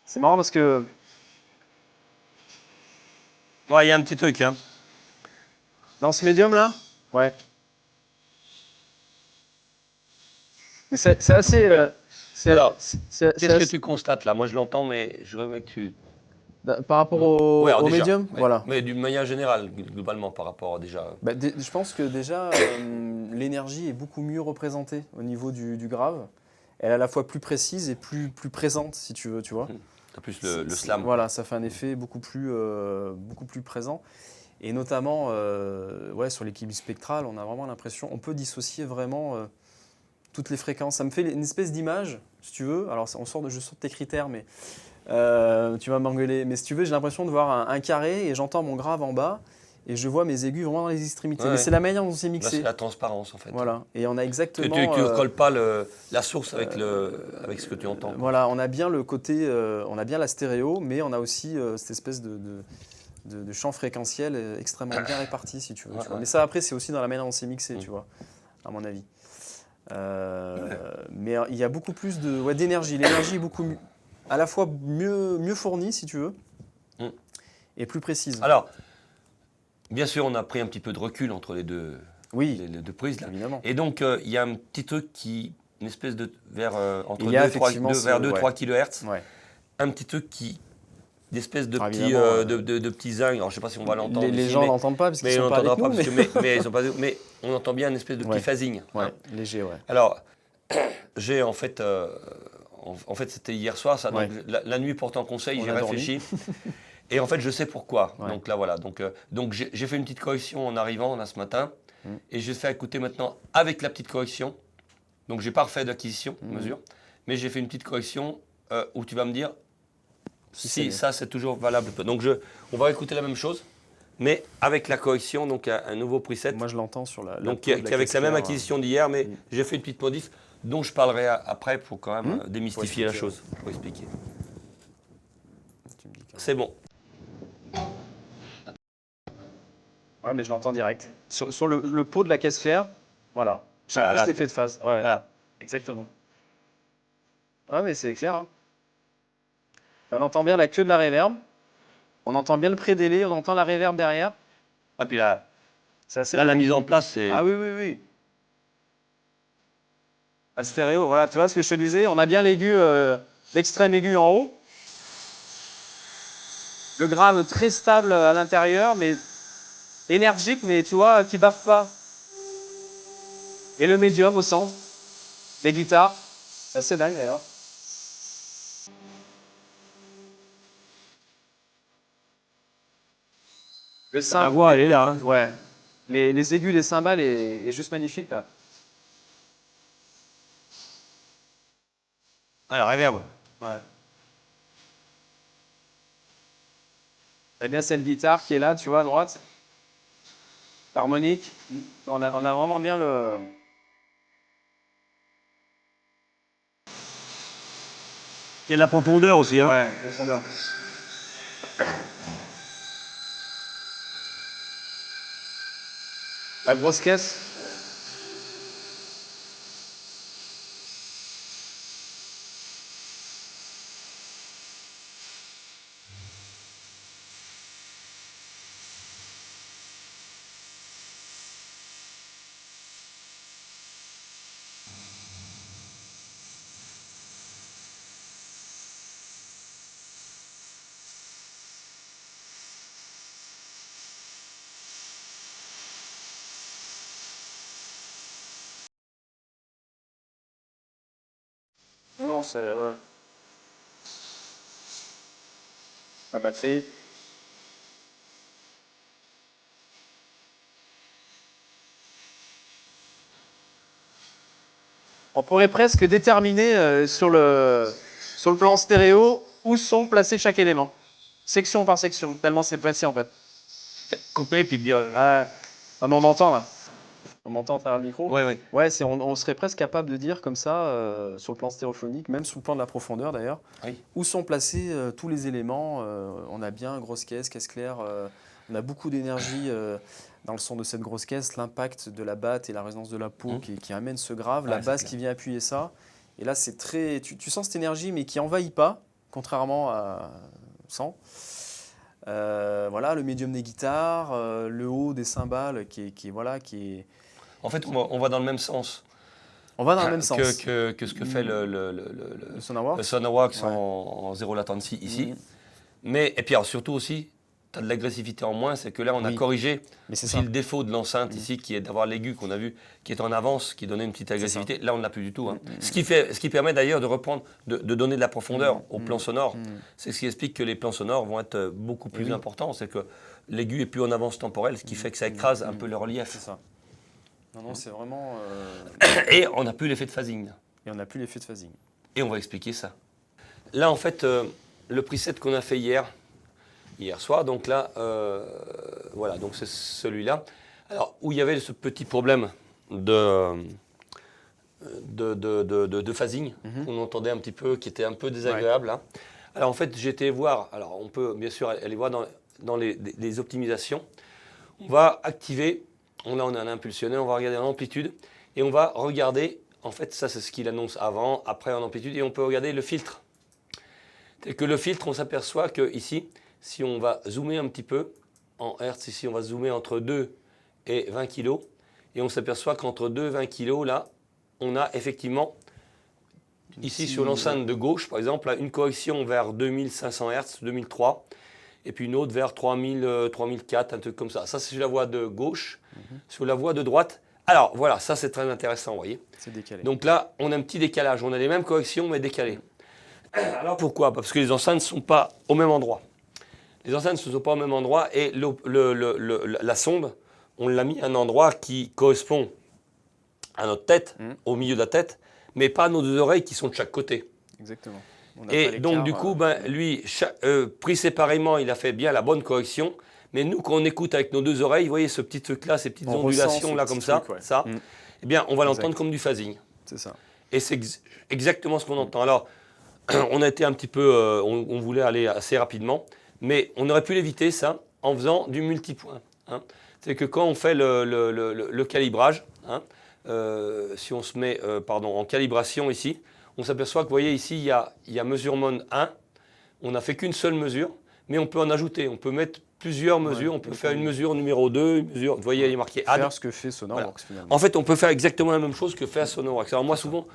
C'est marrant parce que Ouais, il y a un petit truc, hein. dans ce médium là, ouais. Mais c'est assez. Alors, c'est Qu'est-ce que assez- tu constates là? Moi, je l'entends, mais je veux que tu… Par rapport au, Ouais, alors au déjà, médium, ouais. voilà. Mais d'une manière générale, globalement, par rapport déjà… Je pense que déjà, l'énergie est beaucoup mieux représentée au niveau du grave. Elle est à la fois plus précise et plus présente, si tu veux, tu vois. T'as plus le slam. Voilà, ça fait un effet beaucoup plus présent. Et notamment, sur l'équilibre spectral, on a vraiment l'impression, on peut dissocier vraiment toutes les fréquences. Ça me fait une espèce d'image, si tu veux. Alors, je sors de tes critères, mais tu vas m'engueuler. Mais si tu veux, j'ai l'impression de voir un carré et j'entends mon grave en bas et je vois mes aigus vraiment dans les extrémités. Ouais, Mais ouais. c'est la manière dont c'est Là, mixé. c'est la transparence, en fait. Voilà. Et on a Que exactement. tu ne colles pas la source avec ce que tu entends. Voilà, on a bien le côté, on a bien la stéréo, mais on a aussi cette espèce de champ fréquentiel extrêmement bien réparti, si tu veux. Ouais, tu vois. ouais. Mais ça, après, c'est aussi dans la manière dont c'est mixé, Mm. tu vois, à mon avis. Mais il y a beaucoup plus d'énergie. L'énergie est beaucoup à la fois mieux fournie, si tu veux, Mm. et plus précise. Alors, bien sûr, on a pris un petit peu de recul entre les deux Oui, les deux prises. Là. évidemment. Et donc, il y a un petit truc une espèce de vers entre Il y a 2 effectivement vers 2-3 kHz, Ouais. un petit truc d'espèce de petits évidemment, de petits zincs. Alors, je sais pas si on va l'entendre. Les ici, gens mais- l'entendent pas parce qu'ils mais on sont pas avec n'entendra nous, pas, parce que, mais ils sont pas, mais on entend bien une espèce de petit Ouais. phasing. ouais, hein. léger, ouais. Alors, j'ai en fait, c'était hier soir, ça. Ouais. Donc, la nuit portant conseil, On j'ai a dormi. réfléchi. Et en fait, je sais pourquoi. Ouais. Donc là, voilà. Donc j'ai fait une petite correction en arrivant là ce matin, et je vais faire écouter maintenant avec la petite correction. Donc j'ai pas refait d'acquisition, mesure, mais j'ai fait une petite correction où tu vas me dire Si si c'est ça c'est toujours valable. Donc on va écouter la même chose, mais avec la correction, donc un nouveau preset. Moi, je l'entends sur la Donc peau de qui est avec la même caisse claire, acquisition d'hier, mais j'ai fait une petite modif dont je parlerai après pour quand même Pour démystifier la expliquer, chose, pour expliquer. Tu me dis quand même. C'est bon. Ouais, mais je l'entends direct. Sur le pot de la caisse claire, voilà. J'ai Voilà. plus l'effet de phase. Ouais, Voilà. exactement. Ouais, mais c'est clair. Hein. On entend bien la queue de la réverb. On entend bien le pré-délai. On entend la réverb derrière. Ah, puis là, C'est assez. la mise en place, c'est. Ah oui, oui, oui. À stéréo, voilà. Tu vois ce que je te disais? On a bien l'aigu, l'extrême aigu en haut. Le grave très stable à l'intérieur, mais énergique, mais tu vois, qui baffe pas. Et le médium au centre. Les guitares. C'est assez dingue d'ailleurs. Le La cymbale, voix, elle est là. Hein. ouais. Les aigus des cymbales est juste magnifique là. Ah, la réverb. Ouais. T'as bien cette guitare qui est là, tu vois, à droite. Harmonique. On a vraiment bien le. Il y a de la profondeur aussi. Hein. Ouais, profondeur. La grosse caisse. Non, c'est. Ouais. La batterie. On pourrait presque déterminer sur le plan stéréo où sont placés chaque élément. Section par section, tellement c'est précis en fait. Couper puis dire. Ouais. Ah, mais on m'entend là. On m'entend à travers le micro. Ouais, ouais. Ouais, on serait presque capable de dire comme ça, sur le plan stéréophonique, même sous le plan de la profondeur d'ailleurs, Oui. où sont placés tous les éléments. On a bien grosse caisse, caisse claire. On a beaucoup d'énergie dans le son de cette grosse caisse, l'impact de la batte et la résonance de la peau qui amène ce grave, Ouais, la c'est basse clair. qui vient appuyer ça. Et là, c'est très. Tu sens cette énergie, mais qui envahit pas, contrairement à 100. Voilà, le médium des guitares, le haut des cymbales voilà, qui est. En fait, on va dans le même sens On va dans le même sens. que ce que fait Le le Sonarworks. Sonarworks Ouais. en zéro latency ici. Mhm. Mais, et puis alors, surtout aussi, tu as de l'agressivité en moins, c'est que là, on a Oui. corrigé Mais c'est aussi ça. le défaut de l'enceinte ici, qui est d'avoir l'aigu qu'on a vu, qui est en avance, qui donnait une petite agressivité. Là, on ne l'a plus du tout. Hein. Ce qui permet d'ailleurs de reprendre, de donner de la profondeur au plan sonore. C'est ce qui explique que les plans sonores vont être beaucoup plus importants. C'est que l'aigu est plus en avance temporelle, ce qui fait que ça écrase un peu le relief. C'est ça. Non, c'est vraiment. Et on n'a plus l'effet de phasing. Et on n'a plus l'effet de phasing. Et on va expliquer ça. Là, en fait, le preset qu'on a fait hier soir, donc là, voilà, donc c'est celui-là. Alors, où il y avait ce petit problème de phasing, qu'on entendait un petit peu, qui était un peu désagréable. Hein. Alors, en fait, j'ai été voir, alors on peut bien sûr aller voir dans les optimisations. On va activer, on a un impulsionnel, on va regarder l'amplitude, et on va regarder, en fait, ça c'est ce qu'il annonce avant, après en amplitude, et on peut regarder le filtre. Et que le filtre, on s'aperçoit que ici, si on va zoomer un petit peu, en Hertz, ici on va zoomer entre 2 et 20 kg, et on s'aperçoit qu'entre 2 et 20 kg, là, on a effectivement, ici sur l'enceinte de gauche, par exemple, là, une correction vers 2500 Hertz, 2003, et puis une autre vers 3000, 3004, un truc comme ça. Ça, c'est sur la voie de gauche. Sur la voie de droite, alors voilà, ça c'est très intéressant, vous voyez. C'est décalé. Donc là, on a un petit décalage. On a les mêmes corrections, mais décalées. Alors pourquoi? Parce que les enceintes ne sont pas au même endroit. Les enceintes ne sont pas au même endroit et la sonde, on l'a mis à un endroit qui correspond à notre tête, au milieu de la tête, mais pas nos 2 oreilles qui sont de chaque côté. Exactement. On n'a pas Et l'écart, donc, du coup, lui, pris séparément, il a fait bien la bonne correction. Mais nous, quand on écoute avec nos 2 oreilles, vous voyez ce petit truc-là, ces petites on ondulations là, ressent comme ce ça, petit truc, ouais. ça, eh bien, on va Exact. l'entendre comme du phasing. C'est ça. Et c'est exactement ce qu'on entend. Alors, on a été un petit peu, on voulait aller assez rapidement, mais on aurait pu l'éviter, ça, en faisant du multipoint. Hein. C'est que quand on fait le calibrage, hein, si on se met en calibration ici, on s'aperçoit que, vous voyez, ici, il y a mesurement 1. On n'a fait qu'une seule mesure, mais on peut en ajouter. On peut mettre plusieurs mesures. On peut faire une mesure numéro 2, une mesure, vous voyez, il est marqué add. Faire ce que fait Sonarworks, finalement. En fait, on peut faire exactement la même chose que fait Sonarworks. Alors moi, souvent,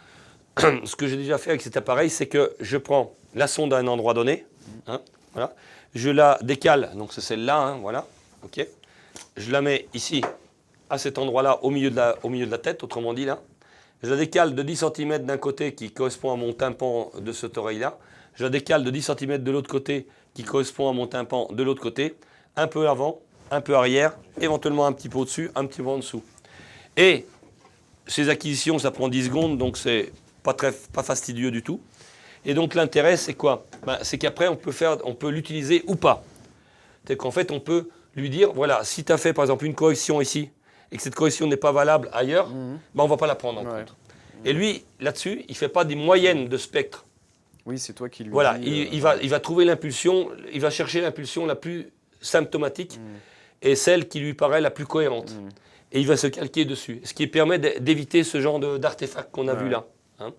ce que j'ai déjà fait avec cet appareil, c'est que je prends la sonde à un endroit donné, hein, voilà. Je la décale, donc c'est celle-là, hein, voilà, ok. Je la mets ici, à cet endroit-là, au milieu de la tête, autrement dit là. Je la décale de 10 cm d'un côté qui correspond à mon tympan de cette oreille-là. Je la décale de 10 cm de l'autre côté qui correspond à mon tympan de l'autre côté. Un peu avant, un peu arrière, éventuellement un petit peu au-dessus, un petit peu en dessous. Et ces acquisitions, ça prend 10 secondes, donc c'est pas fastidieux du tout. Et donc l'intérêt, c'est quoi? C'est qu'après, on peut l'utiliser ou pas. C'est qu'en fait, on peut lui dire, voilà, si tu as fait par exemple une correction ici, et que cette correction n'est pas valable ailleurs, on ne va pas la prendre en compte. Et lui, là-dessus, il ne fait pas des moyennes de spectre. Oui, c'est toi qui lui voilà, dis, il va trouver l'impulsion, il va chercher l'impulsion la plus symptomatique et celle qui lui paraît la plus cohérente. Et il va se calquer dessus, ce qui permet d'éviter ce genre d'artefact qu'on a vu là. Hein.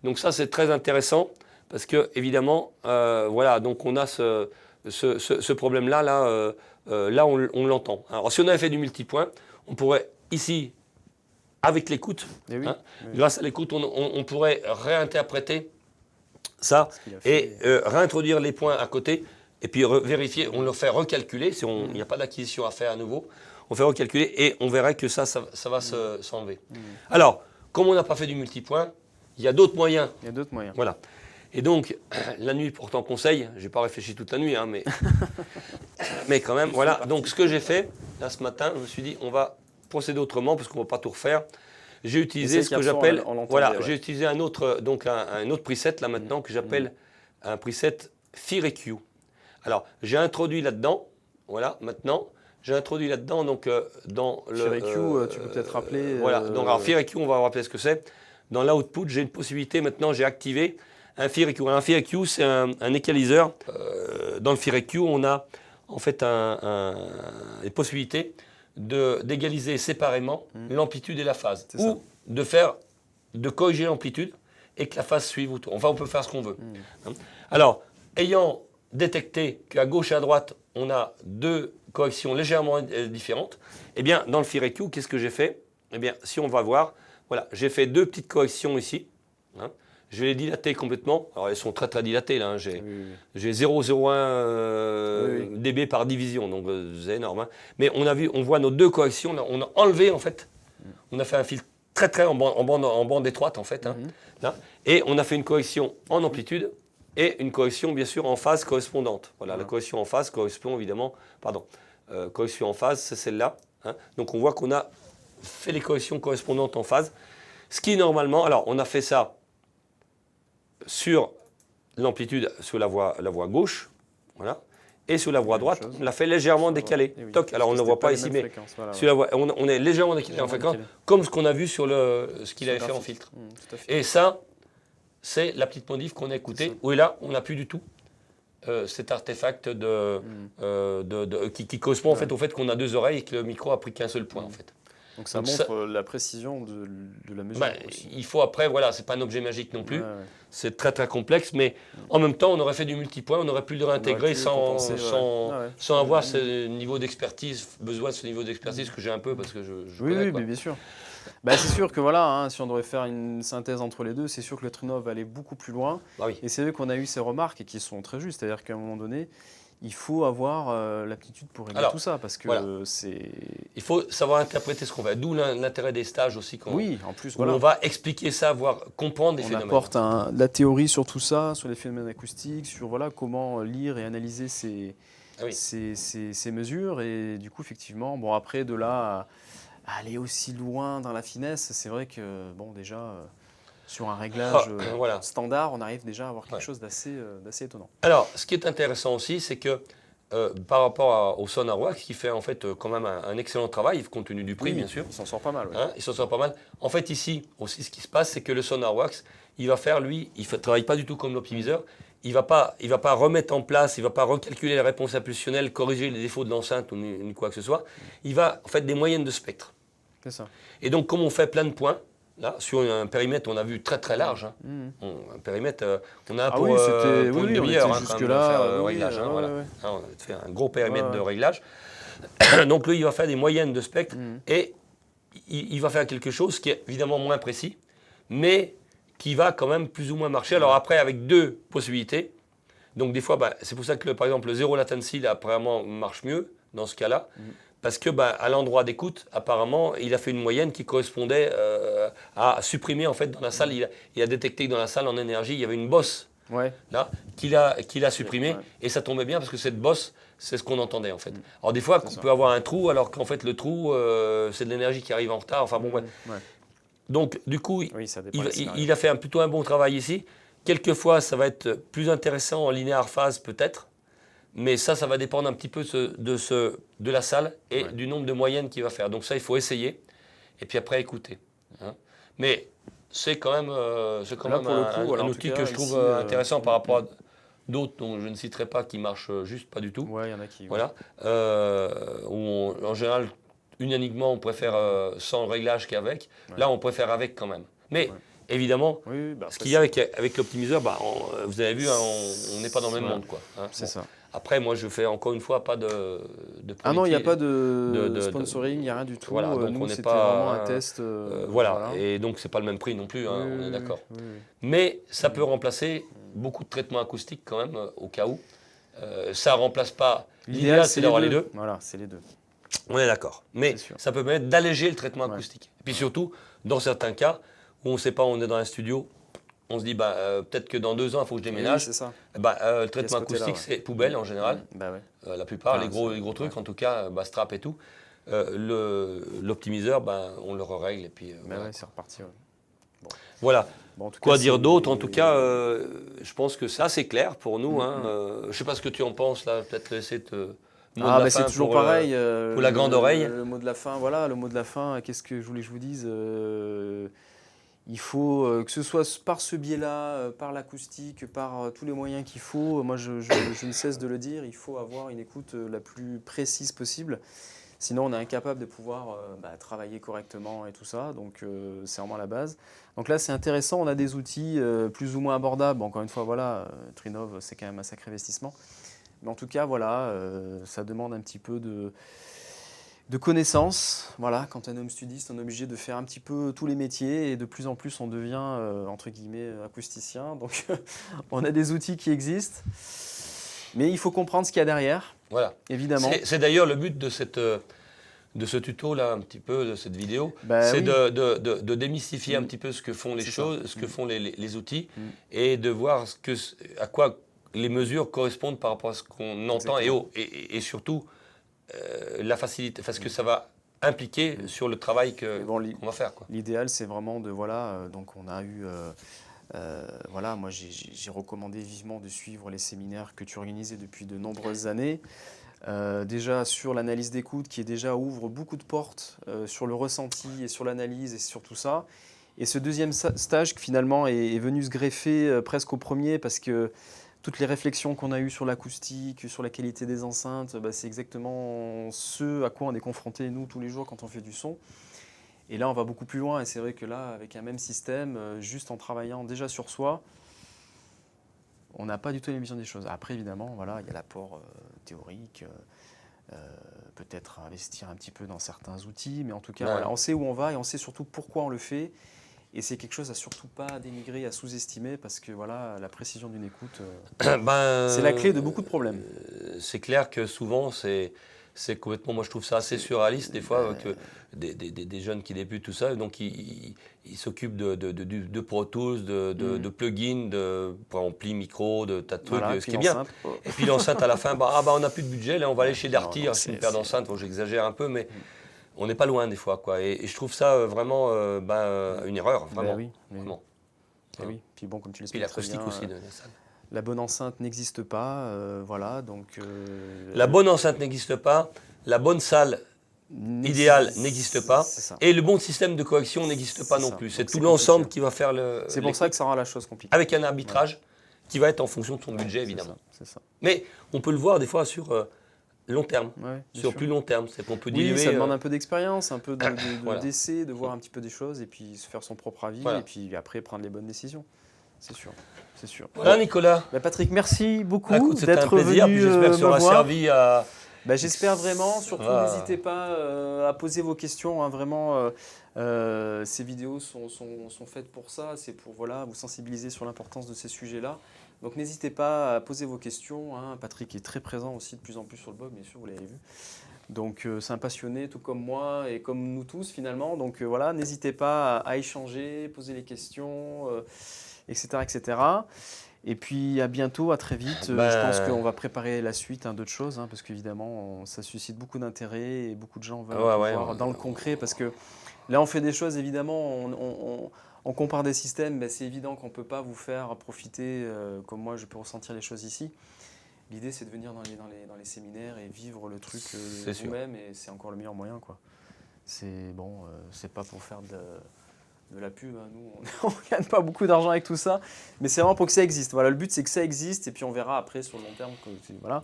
Donc ça, c'est très intéressant parce que, évidemment, voilà, donc on a ce problème-là, là on l'entend. Alors si on avait fait du multipoint, on pourrait ici, avec l'écoute, grâce à l'écoute, on pourrait réinterpréter ça et réintroduire les points à côté et puis vérifier, on le fait recalculer, si il n'y a pas d'acquisition à faire à nouveau, on fait recalculer et on verrait que ça va s'enlever. Alors, comme on n'a pas fait du multipoint, il y a d'autres moyens. Il y a d'autres moyens. Voilà. Et donc, la nuit, pourtant, conseil, je n'ai pas réfléchi toute la nuit, hein, mais quand même, voilà. Donc, ce que j'ai fait, là, ce matin, je me suis dit, on va procéder autrement, parce qu'on ne va pas tout refaire. J'ai utilisé ce que j'appelle, voilà, j'ai utilisé un autre preset, là, maintenant, que j'appelle un preset FearEQ. Alors, j'ai introduit là-dedans, voilà, maintenant, j'ai introduit là-dedans, donc, dans le... FearEQ, tu peux peut-être rappeler... Voilà, donc, alors, FearEQ, on va rappeler ce que c'est. Dans l'output, j'ai une possibilité, maintenant, j'ai activé un FearEQ. Un FearEQ, c'est un équaliseur. Dans le FearEQ, on a en fait une possibilité d'égaliser séparément l'amplitude et la phase. Ou de corriger l'amplitude et que la phase suive autour. Enfin, on peut faire ce qu'on veut. Alors, ayant détecté qu'à gauche et à droite, on a 2 corrections légèrement différentes, eh bien, dans le FearEQ, qu'est-ce que j'ai fait? Eh bien, si on va voir, voilà, j'ai fait 2 petites corrections ici. Hein. Je les dilater complètement. Alors, elles sont très, très dilatées. Là, hein. J'ai 0,01 dB par division, donc c'est énorme. Hein. Mais on voit nos 2 corrections. Là, on a enlevé, en fait. On a fait un fil très, très en bande étroite, en fait. Hein, là, et on a fait une correction en amplitude et une correction, bien sûr, en phase correspondante. Voilà, la correction en phase correspond, évidemment... Pardon. Correction en phase, c'est celle-là. Hein. Donc, on voit qu'on a fait les corrections correspondantes en phase. Ce qui, normalement... Alors, on a fait ça sur l'amplitude sur la voie gauche, voilà, et sur la voie droite, on l'a fait légèrement décalé. Toc, alors on ne le voit pas ici, mais sur la voie, on est légèrement décalé en fréquence, comme ce qu'on a vu sur ce qu'il avait fait en filtre. Et ça, c'est la petite modif qu'on a écoutée, où là, on n'a plus du tout cet artefact qui correspond en fait au fait qu'on a 2 oreilles et que le micro a pris qu'un seul point en fait. Donc ça montre la précision de la mesure. Il faut après, voilà, c'est pas un objet magique non plus. C'est très très complexe, mais en même temps, on aurait fait du multipoint, on aurait pu le réintégrer sans avoir ce niveau d'expertise, besoin de ce niveau d'expertise que j'ai un peu parce que je connais, mais bien sûr. C'est sûr que voilà, hein, si on devait faire une synthèse entre les deux, c'est sûr que le Trinov va aller beaucoup plus loin. Et c'est vrai qu'on a eu ces remarques et qui sont très justes, c'est-à-dire qu'à un moment donné, il faut avoir l'aptitude pour régler tout ça parce que c'est... Il faut savoir interpréter ce qu'on fait, d'où l'intérêt des stages aussi. En plus, on va expliquer ça, comprendre les phénomènes. On apporte de la théorie sur tout ça, sur les phénomènes acoustiques, sur comment lire et analyser ces mesures. Et du coup, effectivement, bon, après, de là à aller aussi loin dans la finesse, c'est vrai que, bon, déjà... Sur un réglage voilà. standard, on arrive déjà à avoir quelque Ouais. chose d'assez étonnant. Alors, ce qui est intéressant aussi, c'est que par rapport au SonarWax, qui fait en fait quand même un excellent travail, compte tenu du prix, Oui, bien sûr. il s'en sort pas mal. Ouais. Hein, il s'en sort pas mal. En fait, ici, aussi, ce qui se passe, c'est que le SonarWax, il va faire, lui, il ne travaille pas du tout comme l'optimiseur. Il va pas remettre en place, il ne va pas recalculer la réponse impulsionnelle, corriger les défauts de l'enceinte ou ni quoi que ce soit. Il va, en fait, des moyennes de spectre. C'est ça. Et donc, comme on fait plein de points, là, sur un périmètre, on a vu très très large. Hein. Un périmètre, on a pour, pour une demi-heure hein, quand même, de faire le réglage. Hein, voilà. Hein, on a fait un gros périmètre de réglage. Donc, lui, il va faire des moyennes de spectre et il va faire quelque chose qui est évidemment moins précis, mais qui va quand même plus ou moins marcher. Alors après, avec deux possibilités. Donc des fois, c'est pour ça que par exemple le zéro latency là, apparemment marche mieux dans ce cas-là, parce que à l'endroit d'écoute, apparemment, il a fait une moyenne qui correspondait à supprimer en fait dans la salle. Il a détecté que dans la salle en énergie, il y avait une bosse là qu'il a supprimée et ça tombait bien parce que cette bosse, c'est ce qu'on entendait en fait. Alors des fois, on peut avoir un trou alors qu'en fait le trou, c'est de l'énergie qui arrive en retard. Enfin bon, Donc du coup, il a fait plutôt un bon travail ici. Quelquefois, ça va être plus intéressant en linéaire phase peut-être, mais ça va dépendre un petit peu de la salle et du nombre de moyennes qu'il va faire. Donc ça, il faut essayer et puis après écouter. Hein. Mais c'est quand même, un outil que je trouve intéressant par rapport à d'autres dont je ne citerai pas qui marchent juste pas du tout. Ouais, il y en a qui. Voilà. En général, unanimement, on préfère sans réglage qu'avec. Là, on préfère avec quand même. Mais évidemment, ce qu'il y a avec l'optimiseur, vous avez vu, hein, on n'est pas dans le même monde. C'est ça. Après, moi, je fais encore une fois pas de Ah non, il n'y a pas de sponsoring, il n'y a rien du tout. Voilà, donc nous, on n'est c'était pas vraiment un test. voilà, et donc c'est pas le même prix non plus, hein, on est d'accord. Mais ça peut remplacer beaucoup de traitements acoustiques quand même, au cas où. Ça remplace pas. L'idéal, c'est d'avoir les deux. Voilà, c'est les deux. On est d'accord. Mais ça peut permettre d'alléger le traitement acoustique. Et puis surtout, dans certains cas où on ne sait pas, on est dans un studio, on se dit peut-être que dans 2 ans, il faut que je déménage. C'est ça. Le traitement acoustique, c'est poubelle en général. La plupart, les gros trucs, en tout cas, strap et tout. L'optimiseur, on le règle et puis c'est reparti. Bon. Voilà. Bon, en tout cas, quoi dire d'autre? En tout cas, je pense que c'est assez clair pour nous. Hein. Je ne sais pas ce que tu en penses là. Peut-être laisser te. C'est toujours pareil. Pour la grande oreille. Le mot de la fin, voilà, le mot de la fin. Qu'est-ce que je voulais que je vous dise? Il faut que ce soit par ce biais-là, par l'acoustique, par tous les moyens qu'il faut. Moi, je ne cesse de le dire. Il faut avoir une écoute la plus précise possible. Sinon, on est incapable de pouvoir travailler correctement et tout ça. Donc, c'est vraiment la base. Donc là, c'est intéressant. On a des outils plus ou moins abordables. Encore une fois, voilà, Trinov, c'est quand même un sacré investissement. Mais en tout cas, voilà, ça demande un petit peu de connaissances. Voilà, quand on est home studiste, on est obligé de faire un petit peu tous les métiers et de plus en plus, on devient, entre guillemets, acousticien. Donc, on a des outils qui existent. Mais il faut comprendre ce qu'il y a derrière, évidemment. C'est d'ailleurs le but de ce tuto-là, un petit peu, de cette vidéo. C'est de démystifier un petit peu ce que font les choses, ce que font les outils, et de voir à quoi les mesures correspondent par rapport à ce qu'on entend et surtout la facilité, parce que ça va impliquer sur le travail qu'on va faire. L'idéal, c'est vraiment de, donc on a eu... moi j'ai recommandé vivement de suivre les séminaires que tu organisais depuis de nombreuses années. Déjà sur l'analyse d'écoute qui déjà ouvre beaucoup de portes sur le ressenti et sur l'analyse et sur tout ça. Et ce deuxième stage qui finalement est venu se greffer presque au premier parce que toutes les réflexions qu'on a eues sur l'acoustique, sur la qualité des enceintes, c'est exactement ce à quoi on est confronté nous tous les jours quand on fait du son. Et là, on va beaucoup plus loin. Et c'est vrai que là, avec un même système, juste en travaillant déjà sur soi, on n'a pas du tout la vision des choses. Après, évidemment, il y a l'apport théorique, peut-être investir un petit peu dans certains outils. Mais en tout cas, on sait où on va et on sait surtout pourquoi on le fait. Et c'est quelque chose à surtout pas dénigrer, à sous-estimer, parce que la précision d'une écoute, c'est la clé de beaucoup de problèmes. C'est clair que souvent, c'est complètement, moi je trouve ça assez surréaliste des fois que des jeunes qui débutent tout ça, donc ils s'occupent de Pro Tools, de plugins, de ampli micro, de tas de trucs, ce qui est bien. Et puis l'enceinte à la fin, on n'a plus de budget, là on va aller chez Darty, c'est une paire d'enceintes, j'exagère un peu, mais on n'est pas loin des fois, quoi. Et je trouve ça vraiment une erreur, vraiment. Oui. Vraiment. Eh oui. Puis bon, comme tu Puis l'expliques très l'acoustique bien, aussi de la salle. la bonne enceinte n'existe pas. Voilà, donc. La bonne enceinte n'existe pas, la bonne salle idéale n'existe pas, C'est ça. et le bon système de correction n'existe pas C'est non ça. plus. C'est Donc tout c'est l'ensemble compliqué. qui va faire le. C'est pour ça que ça rend la chose compliquée. Avec un arbitrage qui va être en fonction de son budget, évidemment. C'est ça. Mais on peut le voir des fois sur long terme, Ouais, bien sur sûr. plus long terme. C'est qu'on peut diluer. Oui, ça demande un peu d'expérience, un peu Voilà. d'essai, de voir un petit peu des choses et puis se faire son propre avis Voilà. et puis après prendre les bonnes décisions. C'est sûr, c'est sûr. Voilà, Nicolas. Bah, Patrick, merci beaucoup Écoute, c'était un d'être plaisir. venu Puis j'espère que ça me aura voir. servi à. Bah, j'espère vraiment. Surtout, Ah. n'hésitez pas à poser vos questions. Hein, vraiment, ces vidéos sont faites pour ça. C'est pour voilà, vous sensibiliser sur l'importance de ces sujets-là. Donc n'hésitez pas à poser vos questions. Hein. Patrick est très présent aussi de plus en plus sur le blog, bien sûr, vous l'avez vu. Donc c'est un passionné, tout comme moi et comme nous tous finalement. Donc voilà, n'hésitez pas à échanger, poser les questions, etc., etc. Et puis à bientôt, à très vite. Je pense qu'on va préparer la suite, hein, d'autres choses, hein, parce qu'évidemment, ça suscite beaucoup d'intérêt et beaucoup de gens veulent voir dans le concret. Parce que là, on fait des choses, évidemment, on compare des systèmes, ben, c'est évident qu'on ne peut pas vous faire profiter comme moi je peux ressentir les choses ici. L'idée, c'est de venir dans les séminaires et vivre le truc vous-même, et c'est encore le meilleur moyen, quoi. C'est bon, c'est pas pour faire de la pub, hein. Nous, on ne gagne pas beaucoup d'argent avec tout ça, mais c'est vraiment pour que ça existe. Voilà, le but, c'est que ça existe, et puis on verra après sur le long terme. Voilà.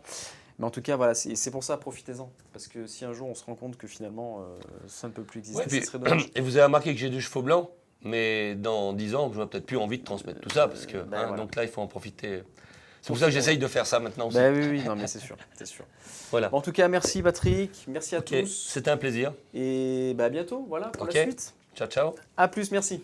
Mais en tout cas, voilà, c'est pour ça, profitez-en. Parce que si un jour on se rend compte que finalement, ça ne peut plus exister, Ouais, ce serait dommage. et vous avez remarqué que j'ai deux chevaux blancs, mais dans 10 ans, je n'aurai peut-être plus envie de transmettre tout ça, parce que voilà. donc là, il faut en profiter. C'est pour ça que j'essaye de faire ça maintenant aussi. Bah oui, non, mais c'est sûr, c'est sûr. Voilà. Bon, en tout cas, merci Patrick, merci à tous. C'était un plaisir. Et bah, à bientôt, voilà, pour la suite. Ciao, ciao. À plus, merci.